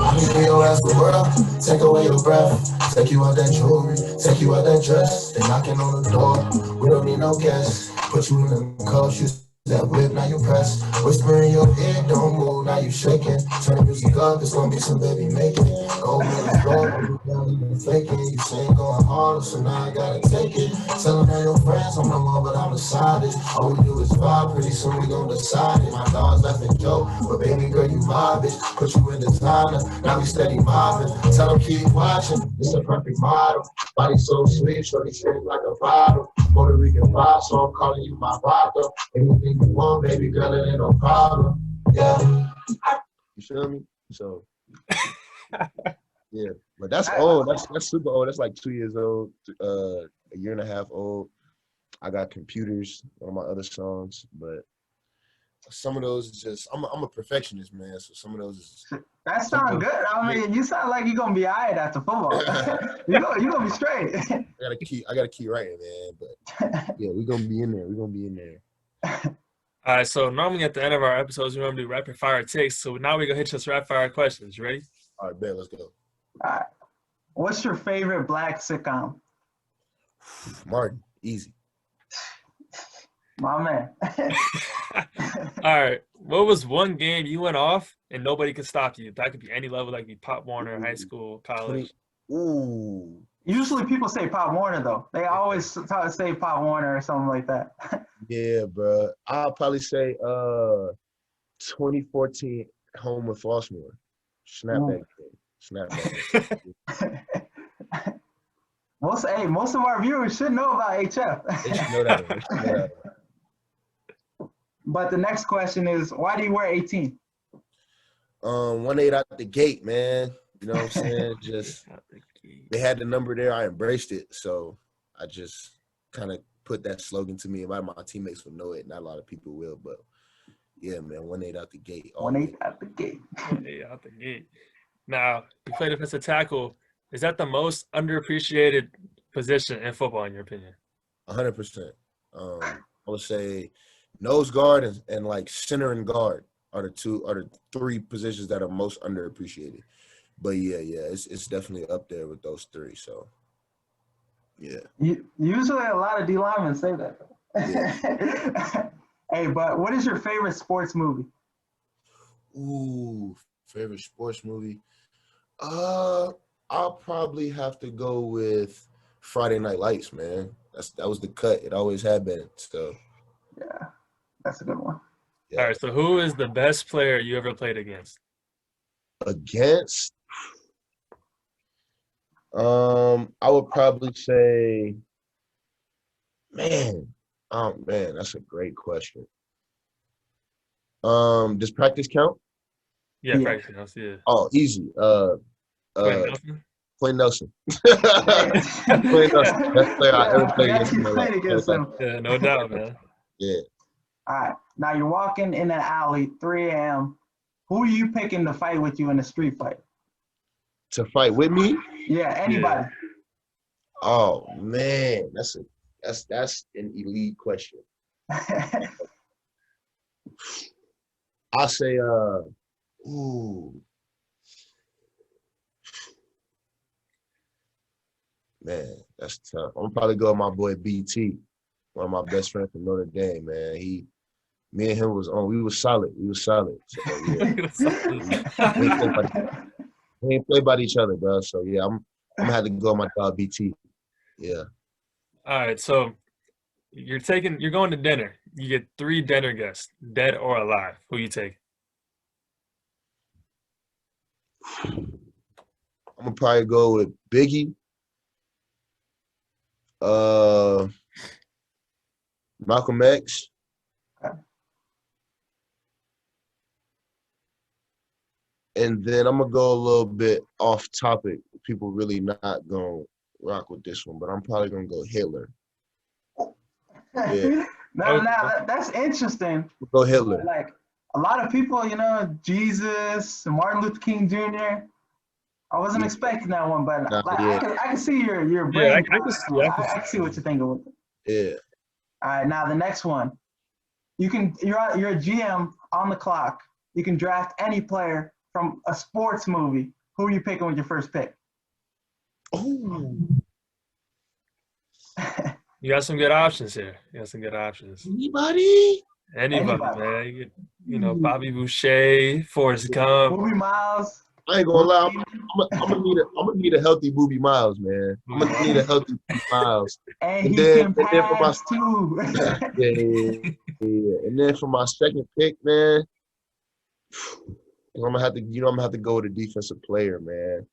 I can give your ass the world, take away your breath, take you out that jewelry, take you out that dress. They knocking on the door, we don't need no guests. Put you in the coach, you that whip, now you press. Whisper in your ear, don't move, now you shaking. Turn the music up, it's gonna be some baby making. Go on the floor, don't even faking. You say ain't going harder, so now I gotta take it. Tell them all your friends, I'm no more, but I'm decided. All we do is vibe, pretty soon we gon' decide it. My dogs laughing joke, but baby girl, you my bitch. Put you in designer, now we steady mobbing. Tell them keep watching, it's a perfect model. Body so sweet, shorty shaped like a bottle. Puerto Rican vibe, so I'm calling you my vodka. Anything you want, baby girl, it ain't no problem. Yeah. You feel me? So, yeah. But that's old. That's super old. That's like 2 years old, a year and a half old. I got Computers, one of my other songs, but some of those is just I'm a perfectionist, man. So some of those is That sounds good. I mean, you sound like you're gonna be all right after football. you gonna be straight. I gotta keep writing, man. But yeah, we're gonna be in there. We're gonna be in there. All right, so normally at the end of our episodes, we normally do rapid fire takes. So now we're gonna hit you with rapid fire questions. You ready? All right, bet, let's go. All right. What's your favorite Black sitcom? Martin, easy. My man. All right. What was one game you went off and nobody could stop you? That could be any level. That could be Pop Warner, high school, college. Ooh. Usually people say Pop Warner, though. They always say Pop Warner or something like that. Yeah, bro. I'll probably say 2014 home with Flossmoor. Snapback game. Most of our viewers should know about HF. They should know that. But the next question is, why do you wear 18? 1-8 out the gate, man. You know what I'm saying? Just they had the number there. I embraced it. So I just kind of put that slogan to me. A lot of my teammates will know it. Not a lot of people will, but yeah, man, 1-8 out the gate. 1-8 out the gate. 1-8 out the gate. Now, you play defensive tackle. Is that the most underappreciated position in football, in your opinion? 100%. I would say nose guard and like center and guard are the 3 positions that are most underappreciated. But yeah, it's definitely up there with those 3. So yeah. Usually a lot of D linemen say that. Yeah. Hey, but what is your favorite sports movie? Ooh, favorite sports movie? I'll probably have to go with Friday Night Lights, man. That was the cut. It always had been. So yeah, that's a good one. Yeah. All right, so who is the best player you ever played against? Against? I would probably say, man, that's a great question. Does practice count? Yeah, practice counts, yeah. Oh, easy. Quentin Nelson. Quentin Nelson. Best player I ever played against. Yeah, no doubt, man. Yeah. All right. Now you're walking in an alley, 3 a.m. Who are you picking to fight with you in a street fight? To fight with me? Yeah, anybody. Yeah. Oh man, that's an elite question. I'll say man, That's tough. I'm gonna probably go with my boy BT, one of my best friends from Notre Dame, man. Me and him was on. We was solid. So yeah, we ain't play by each other, bro. So yeah, I'm gonna have to go with my dog BT. Yeah. All right, so you're going to dinner. You get 3 dinner guests, dead or alive. Who you take? I'm gonna probably go with Biggie, Malcolm X, and then I'm gonna go a little bit off topic. People really not gonna rock with this one, but I'm probably gonna go Hitler. Yeah. Now that's interesting. We'll go Hitler. Like a lot of people, Jesus, Martin Luther King Jr. I wasn't expecting that one, but I can see your brain. Yeah, I can see what you're thinking with it. Yeah. All right, now the next one. You're a GM on the clock. You can draft any player from a sports movie. Who are you picking with your first pick? Oh. You got some good options here. Anybody, man. Bobby Boucher, Forrest Gump. Bobby Miles. I ain't gonna lie. I'm gonna need a healthy Booby Miles, man. I'm gonna need a healthy Booby Miles. And he can pass too. Yeah. And then for my second pick, man, I'm gonna have to go with a defensive player, man.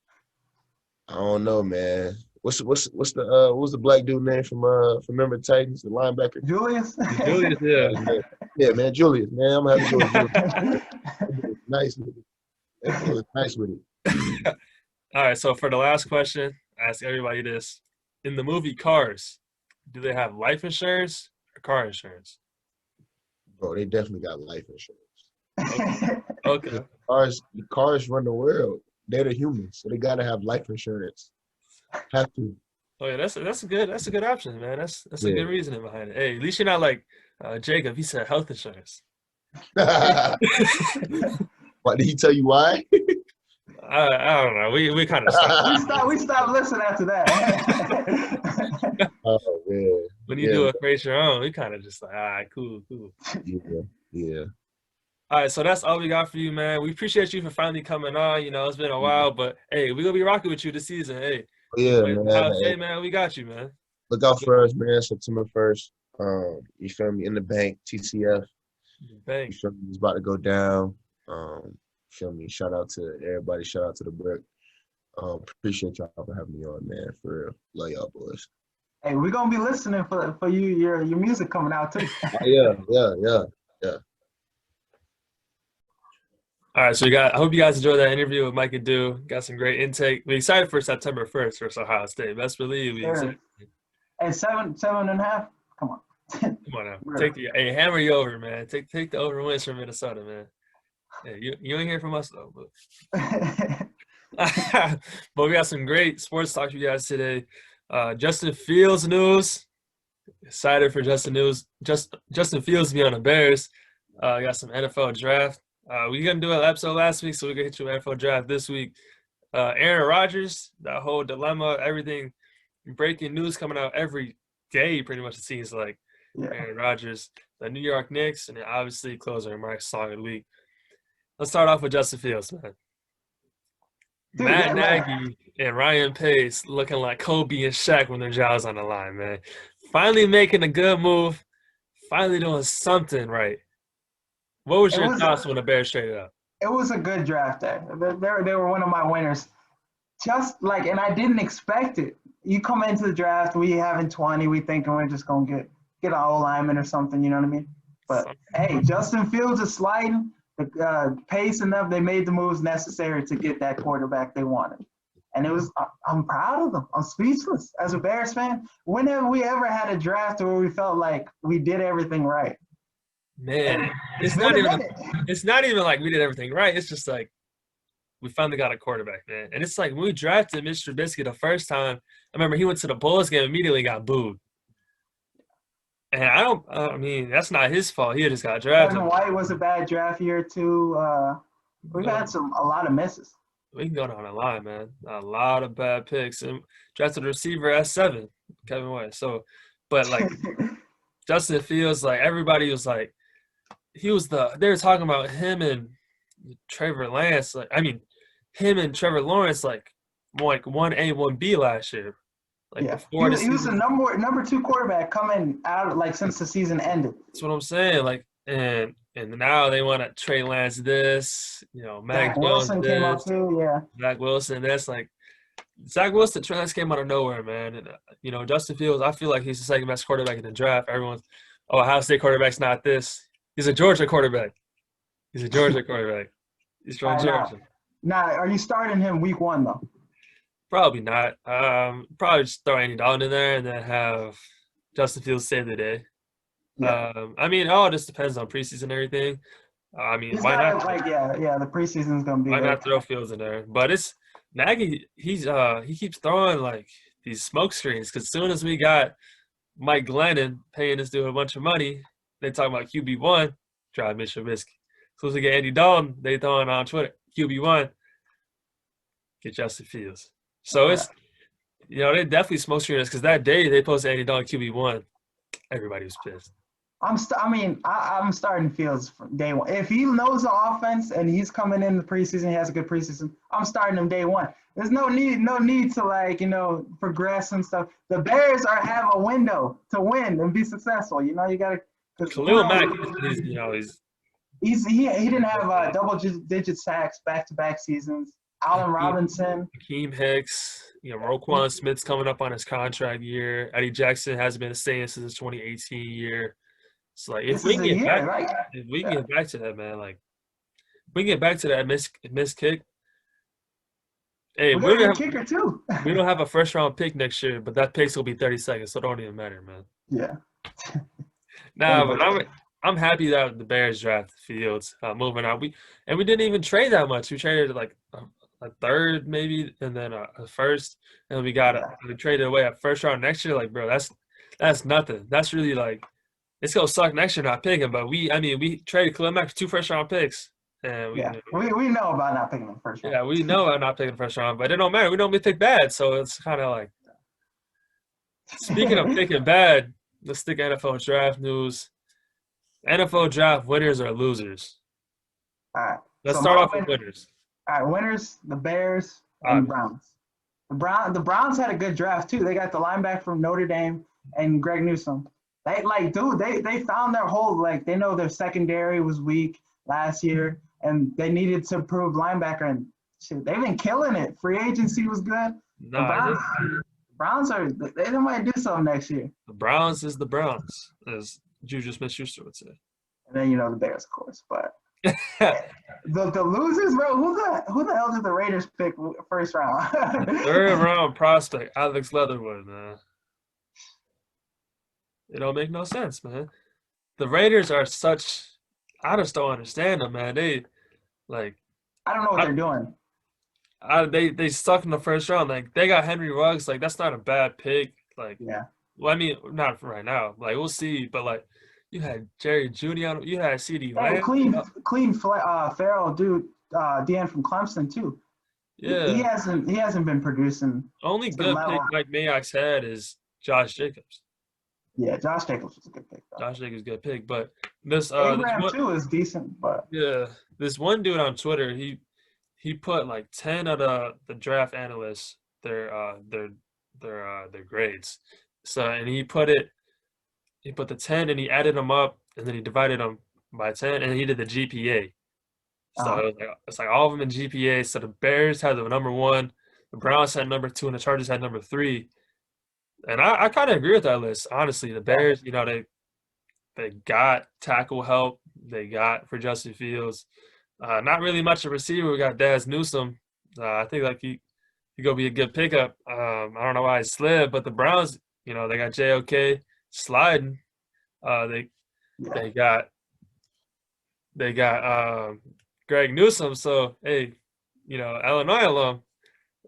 I don't know, man. What's the black dude name from Remember Titans, the linebacker? Julius, yeah. Yeah, man, Julius, man. I'm gonna have to go with Julius. Nice with it. Nice with it. All right, so for the last question, I ask everybody this. In the movie Cars, do they have life insurance or car insurance? Bro, they definitely got life insurance. Okay. The cars run the world. They're the humans, so they gotta have life insurance. Have to. Oh yeah, that's a good option, man. That's a good reasoning behind it. Hey, at least you're not like Jacob. He said health insurance. What did he tell you why? I don't know. We kind of stopped. we stopped listening after that. Oh man. When you do it for your own, we kind of just like, all right, cool. Yeah. All right, so that's all we got for you, man. We appreciate you for finally coming on. It's been a while, but hey, we're gonna be rocking with you this season. Hey. Yeah, man. Hey, man, we got you, man. Look out for us, man. September 1st. You feel me? In the bank, TCF. Bank. You feel me? It's about to go down. You feel me? Shout out to everybody. Shout out to the Brick. Appreciate y'all for having me on, man. For real. Love y'all boys. Hey, we're gonna be listening for you, your music coming out too. Yeah. All right, so I hope you guys enjoyed that interview with Micah Dew. Got some great intake. We're excited for September 1st versus Ohio State. Best believe we excited. And 7.5. Come on. Come on now. Hammer you over, man. Take the over wins from Minnesota, man. Yeah, you ain't hear from us though, but but we got some great sports talk for you guys today. Justin Fields news. Excited for Justin Fields to be on the Bears. Got some NFL draft. We gonna do an episode last week, so we can hit you an NFL draft this week. Aaron Rodgers, that whole dilemma, everything, breaking news coming out every day, pretty much it seems like. Yeah. Aaron Rodgers, the New York Knicks, and then obviously closing remarks song of the week. Let's start off with Justin Fields, man. Dude, Matt Nagy and Ryan Pace looking like Kobe and Shaq when their jobs on the line, man. Finally making a good move. Finally doing something right. What was your thoughts when the Bears traded up? It was a good draft day. They were one of my winners. And I didn't expect it. You come into the draft, we having 20, we thinking we're just going to get an O-lineman or something, you know what I mean? But, hey, Justin Fields is sliding. The pace enough, they made the moves necessary to get that quarterback they wanted. And I'm proud of them. I'm speechless. As a Bears fan, when have we ever had a draft where we felt like we did everything right? Man, it's not even like we did everything right. It's just like we finally got a quarterback, man. And it's like when we drafted Mr. Trubisky the first time, I remember he went to the Bulls game, immediately got booed. And I mean, that's not his fault. He just got drafted. Kevin White was a bad draft year too. We've had a lot of misses. We can go down the line, man. A lot of bad picks. And drafted a receiver at 7. Kevin White. So, but like Justin Fields, like everybody was like, they were talking about him and Trevor Lance. Like, I mean, him and Trevor Lawrence, like 1A, 1B last year. Like Yeah, before he was the number 2 quarterback coming out like since the season ended. That's what I'm saying. Like, and now they want to Trey Lance this, Mac Jones Wilson this, came up too, yeah. Zach Wilson this. Like, Zach Wilson, Trey Lance came out of nowhere, man. And Justin Fields, I feel like he's the second best quarterback in the draft. Everyone's, Ohio State quarterback's not this. He's a Georgia quarterback. He's from Georgia. Now, are you starting him week 1 though? Probably not. Probably just throw Andy Dalton in there and then have Justin Fields save the day. Yeah. I mean, it all just depends on preseason and everything. I mean, why not? The preseason's gonna be. Why not throw Fields in there? But it's Nagy. He keeps throwing like these smoke screens because as soon as we got Mike Glennon paying this dude a bunch of money, they talking about QB1, drive Mitch Trubisky. As soon as we get Andy Dalton, they throwing on Twitter QB1, get Justin Fields. So it's they definitely smoke screen us because that day they posted Andy Dalton QB1, everybody was pissed. I'm starting Fields from day 1. If he knows the offense and he's coming in the preseason, he has a good preseason, I'm starting him day 1. There's no need to progress and stuff. The Bears have a window to win and be successful. You gotta. Khalil Mack, he didn't have double-digit sacks back-to-back seasons. Allen Robinson, Akeem Hicks, Roquan Smith's coming up on his contract year. Eddie Jackson hasn't been the same since his 2018 year. So like if we can get back to that, man, like we can get back to that missed kick. Hey, we're gonna have a kicker too. We don't have a first round pick next year, but that pick's will be 30 seconds, so it don't even matter, man. Yeah. But I'm happy that the Bears drafted Fields. Moving on, we didn't even trade that much. We traded like a third maybe, and then a first, and we traded away a first round next year. Like, bro, that's nothing. That's really like it's gonna suck next year not picking. But we traded Khalil Mack for 2 first round picks, and we know about not picking the first round. Yeah, we know about not picking the first round, but it don't matter. We don't pick bad, so it's kind of like. Speaking of picking bad, let's stick NFL draft news. NFL draft winners or losers? All right. Let's start off with winners. All right, winners, the Bears and the Browns. The Browns had a good draft too. They got the linebacker from Notre Dame and Greg Newsome. They found their hole. Like they know their secondary was weak last year and they needed to improve linebacker and shit, they've been killing it. Free agency was good. Browns they might do something next year. The Browns is the Browns, as Juju Smith-Schuster would say. And then the Bears, of course. But the losers, bro. Who the hell did the Raiders pick first round? Third round prospect, Alex Leatherwood, man. It don't make no sense, man. The Raiders are such. I just don't understand them, man. They like. I don't know what they're doing. They stuck in the first round. Like they got Henry Ruggs. Like that's not a bad pick. Like yeah. Well, I mean, not right now. Like we'll see. But like you had Jerry Jeudy, you had CeeDee Lamb. Clean Farrell dude, DN from Clemson too. Yeah. He hasn't been producing. Only good pick Mike Mayock's had is Josh Jacobs. Yeah, Josh Jacobs was a good pick. Though. Josh Jacobs is a good pick, but this Abraham too is decent, but yeah, this one dude on Twitter, he put like 10 of the draft analysts their grades. So and he put the 10 and he added them up and then he divided them by 10 and he did the GPA. So it's like all of them in GPA. So the Bears had the number 1, the Browns had number 2, and the Chargers had number 3. And I kind of agree with that list. Honestly, the Bears, they got tackle help. They got for Justin Fields. Not really much of a receiver. We got Daz Newsome. I think like he gonna be a good pickup. I don't know why he slid, but the Browns, they got JOK sliding. They got Greg Newsome. So hey, Illinois alum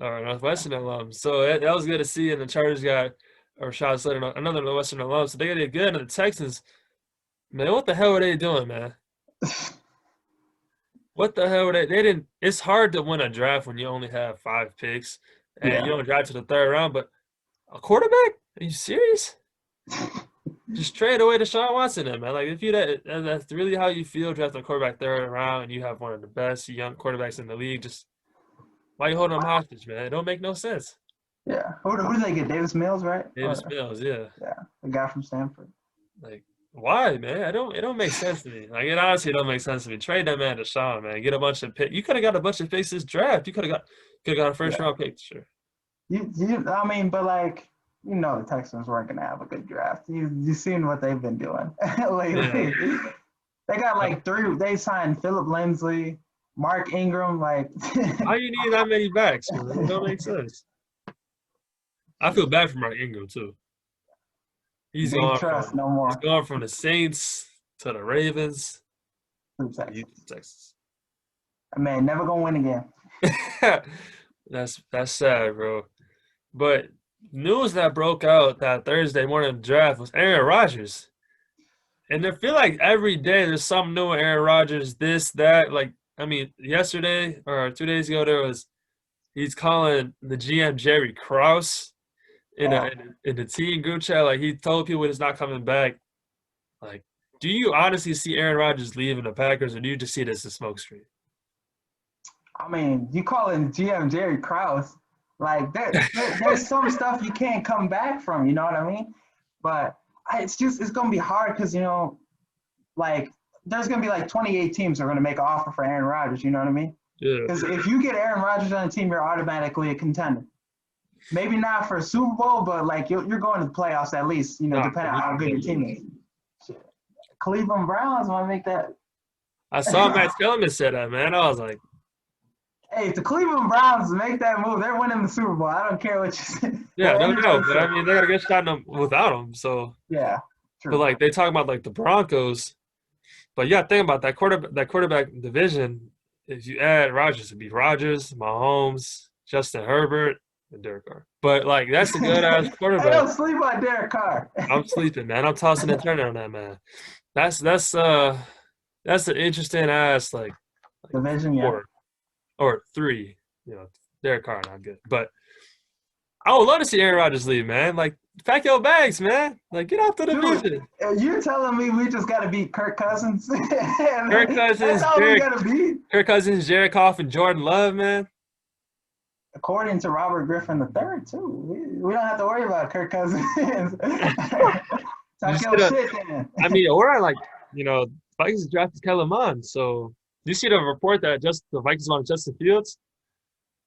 or Northwestern alum. So that was good to see. And the Chargers got Rashad Slater, another Northwestern alum. So they did good. And the Texans, man, what the hell were they doing, man? What the hell were they didn't – it's hard to win a draft when you only have 5 picks and you don't draft to the 3rd round. But a quarterback? Are you serious? Just trade away Deshaun Watson, then, man. Like, if that's really how you feel drafting a quarterback third round, and you have one of the best young quarterbacks in the league. Just why you holding him hostage, man? It don't make no sense. Yeah. Who did they get? Davis Mills, right? Davis Mills, yeah. Yeah, the guy from Stanford. Like, why, man? It don't make sense to me. Like, it honestly don't make sense to me. Trade that man Deshaun, man. Get a bunch of picks. You could have got a bunch of picks this draft. You could have got a first round pick, sure. I mean, but like, you know, the Texans weren't gonna have a good draft. You seen what they've been doing lately. Yeah. They got like three. They signed Philip Lindsay, Mark Ingram. Like, how you need that many backs? Man? It don't make sense. I feel bad for Mark Ingram too. He's going from the Saints to the Ravens. Texas. Man, never gonna win again. That's sad, bro. But news that broke out that Thursday morning draft was Aaron Rodgers. And I feel like every day there's something new with Aaron Rodgers, this, that. Like, I mean, yesterday or 2 days ago, he's calling the GM Jerry Krause in the team group chat. Like, he told people he's not coming back. Like, do you honestly see Aaron Rodgers leaving the Packers, or do you just see this as a smokescreen? I mean, you calling GM Jerry Krause. Like, there's some stuff you can't come back from, you know what I mean? But it's going to be hard because, you know, like, there's going to be like 28 teams that are going to make an offer for Aaron Rodgers, you know what I mean? Yeah. Because if you get Aaron Rodgers on a team, you're automatically a contender. Maybe not for a Super Bowl, but, like, you're going to the playoffs at least, you know, depending on how good your team is. Shit. Cleveland Browns might make that. I saw Matt Kellerman said that, man. I was like, hey, if the Cleveland Browns make that move, they're winning the Super Bowl. I don't care what you say. Yeah, no doubt. But, I mean, they got a good shot without him. So, yeah, true. But, like, they talk about, like, the Broncos. But, yeah, think about that quarterback division. If you add Rodgers, it'd be Rodgers, Mahomes, Justin Herbert, and Derek Carr. But, like, that's a good-ass quarterback. I don't sleep on Derek Carr. I'm sleeping, man. I'm tossing and turning on that, man. That's an interesting-ass, like division, yeah. Or three, you know, Derek Carr not good. But I would love to see Aaron Rodgers leave, man. Like, pack your bags, man. Like, get out the division. You're telling me we just got to beat Kirk Cousins? Kirk Cousins, that's all we got to beat. Kirk Cousins, Jared Goff, and Jordan Love, man. According to Robert Griffin III, too. We don't have to worry about Kirk Cousins. Talk your shit, then. I mean, or like, you know, Vikings drafted Kellen Mond, so you see the report that the Vikings wanted Justin Fields?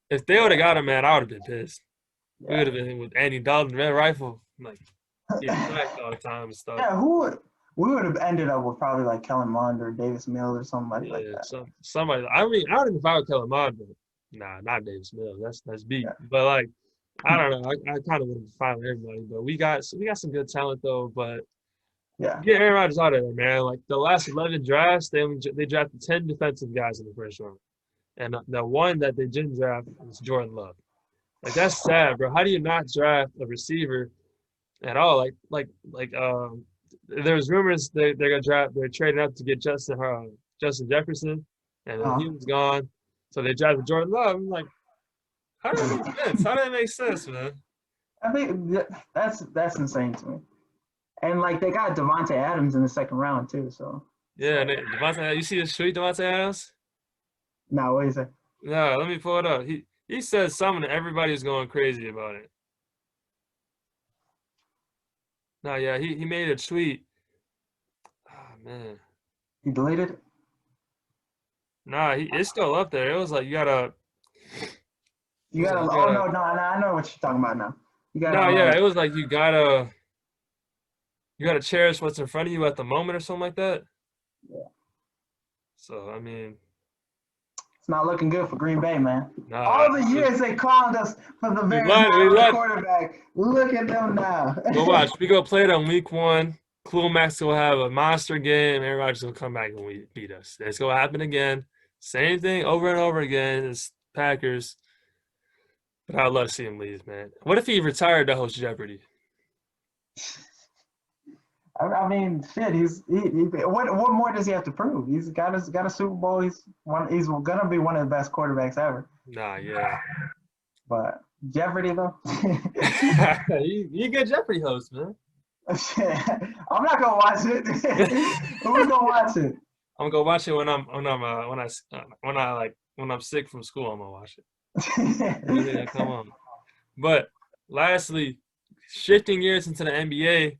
If they would have got him, man, I would have been pissed. Yeah. We would have been with Andy Dalton, Red Rifle, like, getting all the time and stuff. Yeah, we would have ended up with probably like Kellen Mond or Davis Mills or somebody like that. Somebody. I mean, I don't even follow Kellen Mond, but nah, not Davis Mills. That's beat. Yeah. But like, I don't know. I kind of would have followed everybody, but we got some good talent though. But yeah, get Aaron Rodgers out of there, man. Like the last 11 drafts, they drafted 10 defensive guys in the first round, and the one that they didn't draft was Jordan Love. Like, that's sad, bro. How do you not draft a receiver at all? Like there's rumors they're trading up to get Justin Jefferson, and he was gone, so they drafted Jordan Love. I'm like, how does that make sense? How does that make sense, man? I think that's insane to me. And like they got Devontae Adams in the second round too, so. Yeah, and Devontae, you see the tweet, Devontae Adams? No, what do you say? No, let me pull it up. He said something that everybody's going crazy about it. No, yeah, he made a tweet. Oh, man. He deleted it? Nah, it's still up there. It was like, you gotta. Oh, no, I know what you're talking about now. It was like you gotta cherish what's in front of you at the moment or something like that. Yeah. So, I mean. It's not looking good for Green Bay, man. Nah, all the years they clowned us for the very quarterback. Look at them now. Go watch. We go play them week 1. Khalil Mack's will have a monster game. Aaron Rodgers will come back and beat us. It's going to happen again. Same thing over and over again. It's Packers. But I'd love to see him leave, man. What if he retired to host Jeopardy? I mean, shit. What more does he have to prove? He's got a Super Bowl. He's gonna be one of the best quarterbacks ever. Nah, yeah. But Jeopardy though. you get Jeopardy host, man. I'm not gonna watch it. Who's gonna watch it? I'm gonna go watch it when I'm sick from school. I'm gonna watch it. Yeah, come on. But lastly, shifting gears into the NBA,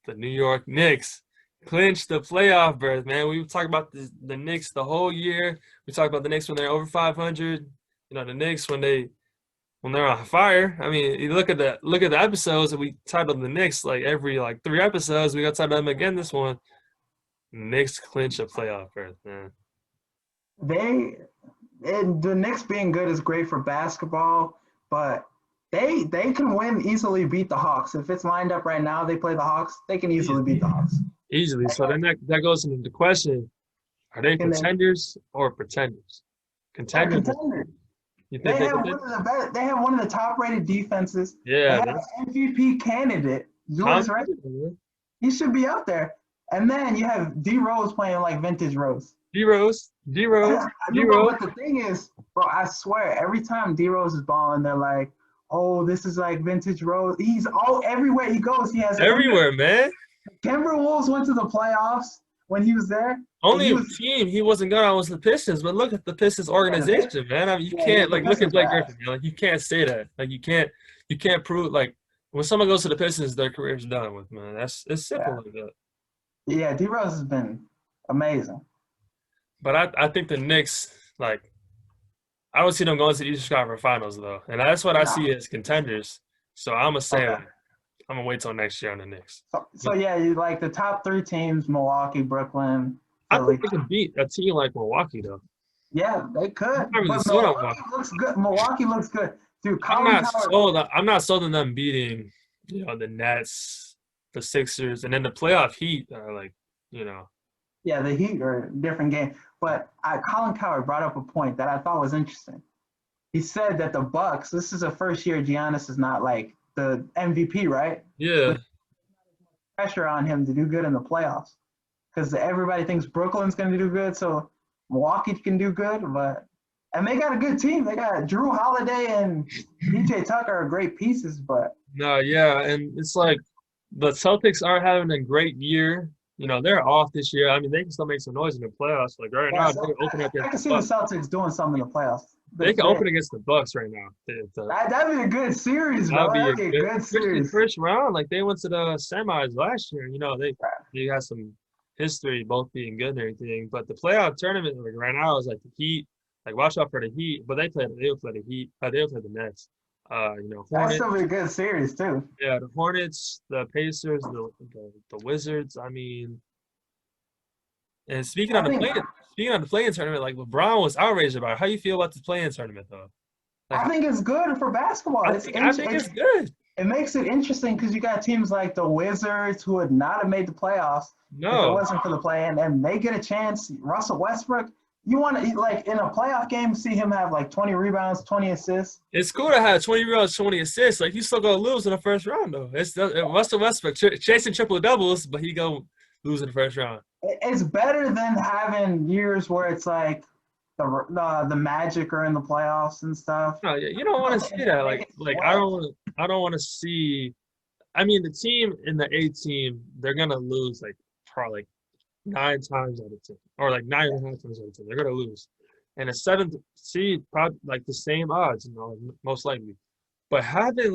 the New York Knicks clinched the playoff berth, man. We talked about the Knicks the whole year. We talked about the Knicks when they're over 500. You know, the Knicks when they're on fire. I mean, you look at the episodes that we titled the Knicks every 3 episodes. We got to title them again this one. Knicks clinch a playoff berth, man. The Knicks being good is great for basketball, but they can easily beat the Hawks. If it's lined up right now, they play the Hawks, they can easily beat the Hawks. Easily. So then that goes into the question, are they contenders or pretenders? Contenders. You think they have one of the top-rated defenses. Yeah. They have an MVP candidate, Julius Randle. He should be up there. And then you have D Rose playing like vintage Rose. D Rose. But the thing is, bro, I swear, every time D Rose is balling, they're like, "Oh, this is like vintage Rose." He's everywhere he goes. He has everywhere, man. Timberwolves went to the playoffs when he was there. Only team he wasn't good on was the Pistons, but look at the Pistons organization, man. I mean, you can't look at Blake Griffin, man. You can't say that. You can't prove when someone goes to the Pistons, their career's done with, man. It's simple like that. Yeah, D Rose has been amazing. But I think the Knicks, I don't see them going to the Eastern Conference Finals, though. And that's what I see as contenders. So I'm going to say I'm going to wait till next year on the Knicks. So yeah, you like the top 3 teams, Milwaukee, Brooklyn. I think they can beat a team like Milwaukee, though. Yeah, they could. But Milwaukee looks good. Milwaukee looks good. Dude, I'm not sold on them beating, the Nets, the Sixers, and then the playoff Heat are Yeah, the Heat are a different game. But Colin Cowherd brought up a point that I thought was interesting. He said that the Bucks, this is the first year Giannis is not the MVP, right? Yeah. Pressure on him to do good in the playoffs because everybody thinks Brooklyn's going to do good, so Milwaukee can do good. And they got a good team. They got Drew Holiday and PJ Tucker are great pieces, but no, yeah, and it's the Celtics are having a great year. They're off this year. I mean, they can still make some noise in the playoffs. Right now, they're opening up against I can see the Celtics doing something in the playoffs. They can open against the Bucks right now. That'd be a good series, bro. That'd be a good series. First round, they went to the semis last year. They got some history, both being good and everything. But the playoff tournament right now is the Heat. Watch out for the Heat. But they'll play the Heat. They'll play the Nets. Hornets. That's still be a good series too. Yeah, the Hornets, the Pacers, the Wizards. I mean, and speaking of the play-in tournament, LeBron was outraged about it. How you feel about the play-in tournament, though? I think it's good for basketball. I think it's good. It makes it interesting because you got teams like the Wizards who would not have made the playoffs if it wasn't for the play-in, and they get a chance. Russell Westbrook. You want to, in a playoff game, see him have 20 rebounds, 20 assists. It's cool to have 20 rebounds, 20 assists. You still going to lose in the first round, though. It's Russell Westbrook chasing triple-doubles, but he going to lose in the first round. It's better than having years where it's the Magic are in the playoffs and stuff. No, yeah, you don't want to see that. I don't want to see – I mean, the team in the A team, they're going to lose, probably 9 times out of 10, or 9.5 times out of 10. They're gonna lose, and a 7th seed probably the same odds, most likely. But having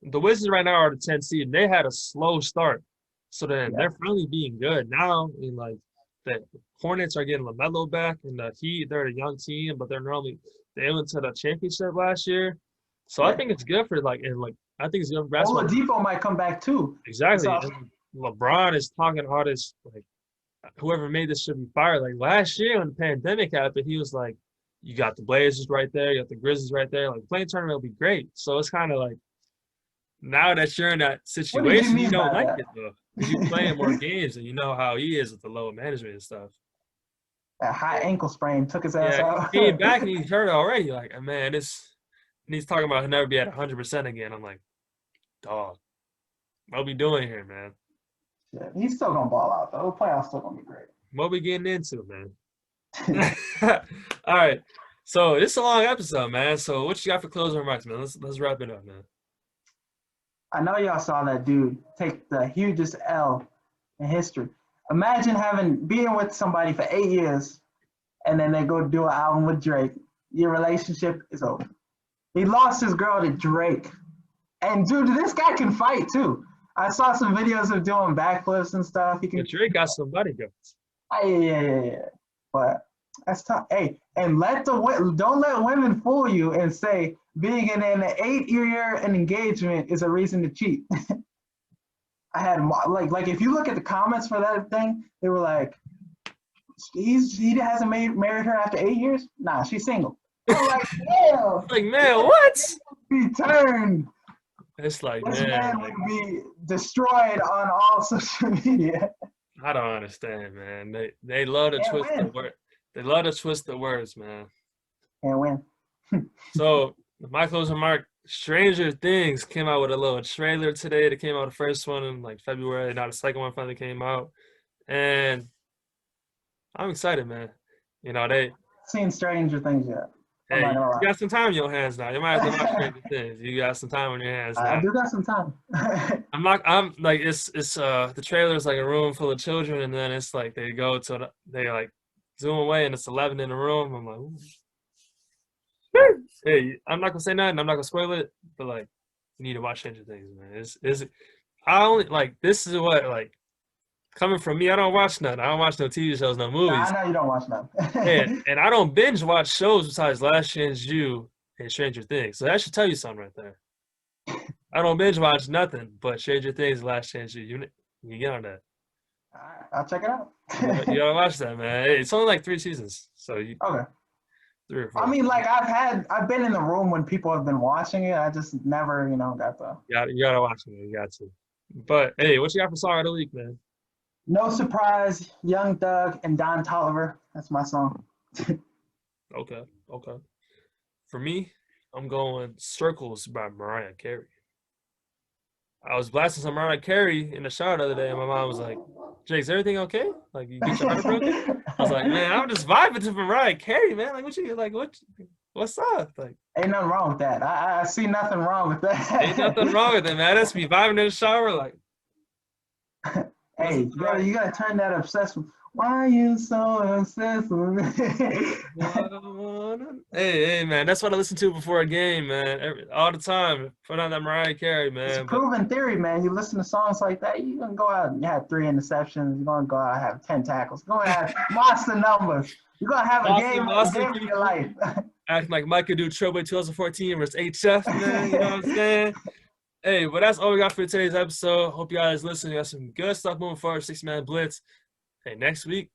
the Wizards right now are the 10th seed, and they had a slow start, so then they're finally being good now. The Hornets are getting LaMelo back, and the Heat, they're a young team, but they went to the championship last year, so I think it's good for I think it's good for basketball. Oladipo might come back too. Exactly. LeBron is talking all this, whoever made this should be fired. Last year when the pandemic happened, he was you got the Blazers right there, you got the Grizzlies right there. Playing tournament will be great. So it's kind of now that you're in that situation, you don't like it, though. Because you're playing more games and you know how he is with the load management and stuff. That high ankle sprain took his ass out. He came back and he's hurt already. Man, and he's talking about he'll never be at 100% again. I'm dog, what are we doing here, man? Yeah, he's still gonna ball out though. The playoffs still gonna be great. What we getting into, man? All right. So this is a long episode, man. So what you got for closing remarks, man? Let's wrap it up, man. I know y'all saw that dude take the hugest L in history. Imagine being with somebody for 8 years and then they go do an album with Drake. Your relationship is over. He lost his girl to Drake. And dude, this guy can fight too. I saw some videos of doing backflips and stuff. He can. But Drake got some bodyguards. Yeah. But that's tough. Hey, and don't let women fool you and say being in an 8-year engagement is a reason to cheat. I had like if you look at the comments for that thing, they were like, he hasn't married her after 8 years. Nah, she's single. I'm like, damn. Like, man, what? Be turned. It's like, This man, would be destroyed on all social media. I don't understand, man. They love to twist the word. They love to twist the words, man. And win. So my closing remark: Stranger Things came out with a little trailer today. They came out the first one in like February. Now the second one finally came out, and I'm excited, man. You know they Seen Stranger Things yet? Hey, you got some time on your hands now. You might have to watch Stranger Things. You got some time on your hands now. I do got some time. I'm like it's the trailer is like a room full of children, and then it's like they like zoom away and it's 11 in the room. I'm like, ooh. Hey, I'm not gonna say nothing. I'm not gonna spoil it, but like you need to watch Stranger Things, man. I only like this is what like coming from me. I don't watch nothing. I don't watch no TV shows, no movies. I know you don't watch nothing. and I don't binge watch shows besides Last Chance U and Stranger Things. So that should tell you something right there. I don't binge watch nothing but Stranger Things and Last Chance U. You get on that. All right, I'll check it out. You gotta watch that, man. It's only like 3 seasons. So okay. 3 or 4. I mean, like I've been in the room when people have been watching it. I just never, got the. You gotta watch it. You got to. But hey, what you got for song of the week, man? No Surprise, Young Thug, and Don Toliver. That's my song. Okay. For me, I'm going Circles by Mariah Carey. I was blasting some Mariah Carey in the shower the other day, and my mom was like, Jake, is everything okay? Like, you get your heart broken? I was like, man, I'm just vibing to Mariah Carey, man. Like, what's up? Like, ain't nothing wrong with that. I see nothing wrong with that. Ain't nothing wrong with it, man. That's me vibing in the shower, like. Hey, you gotta turn that obsessed with. Why are you so obsessed with me? Hey, man, that's what I listen to before a game, man. All the time. Put on that Mariah Carey, man. It's proven theory, man. You listen to songs like that, you're gonna go out and have 3 interceptions. You're gonna go out and have 10 tackles. You're gonna have monster numbers. You're gonna have a game of your life. Acting like Micah Dew-Treadway 2014 versus HF, man. You know what I'm saying? Hey, but that's all we got for today's episode. Hope you guys listen. We got some good stuff moving forward. 6-Man Blitz. Hey, next week.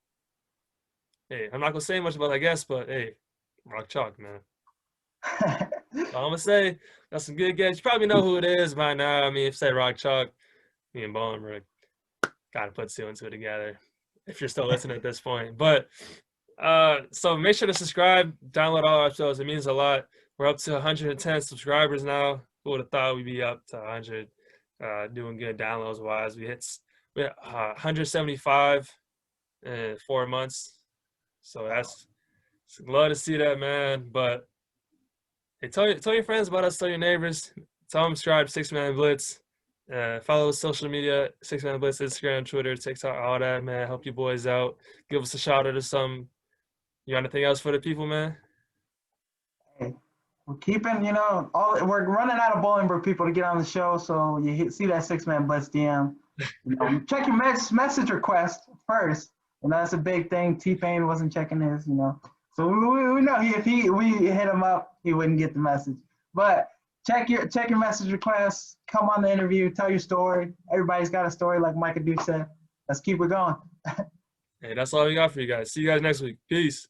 Hey, I'm not gonna say much about that guest, but hey, rock chalk, man. That's all I'm gonna say. Got some good guests. You probably know who it is by now. I mean, if you say rock chalk, me and Bolingbrook gotta put 2 and 2 together. If you're still listening at this point, but so make sure to subscribe, download all our episodes. It means a lot. We're up to 110 subscribers now. Who would have thought we'd be up to 100, doing good downloads wise. We hit 175 in 4 months. So that's love to see that, man. But hey, tell your friends about us, tell your neighbors, tell them subscribe to 6-Man Blitz. Follow social media, 6-Man Blitz, Instagram, Twitter, TikTok, all that, man. Help you boys out. Give us a shout out or something. You got anything else for the people, man? We're keeping, we're running out of Bolingbrook people to get on the show, so you see that 6-Man Blitz DM. Check your message request first. That's a big thing. T-Pain wasn't checking his, So we know if we hit him up, he wouldn't get the message. But check your message requests. Come on the interview. Tell your story. Everybody's got a story, like Micah Dew said. Let's keep it going. Hey, that's all we got for you guys. See you guys next week. Peace.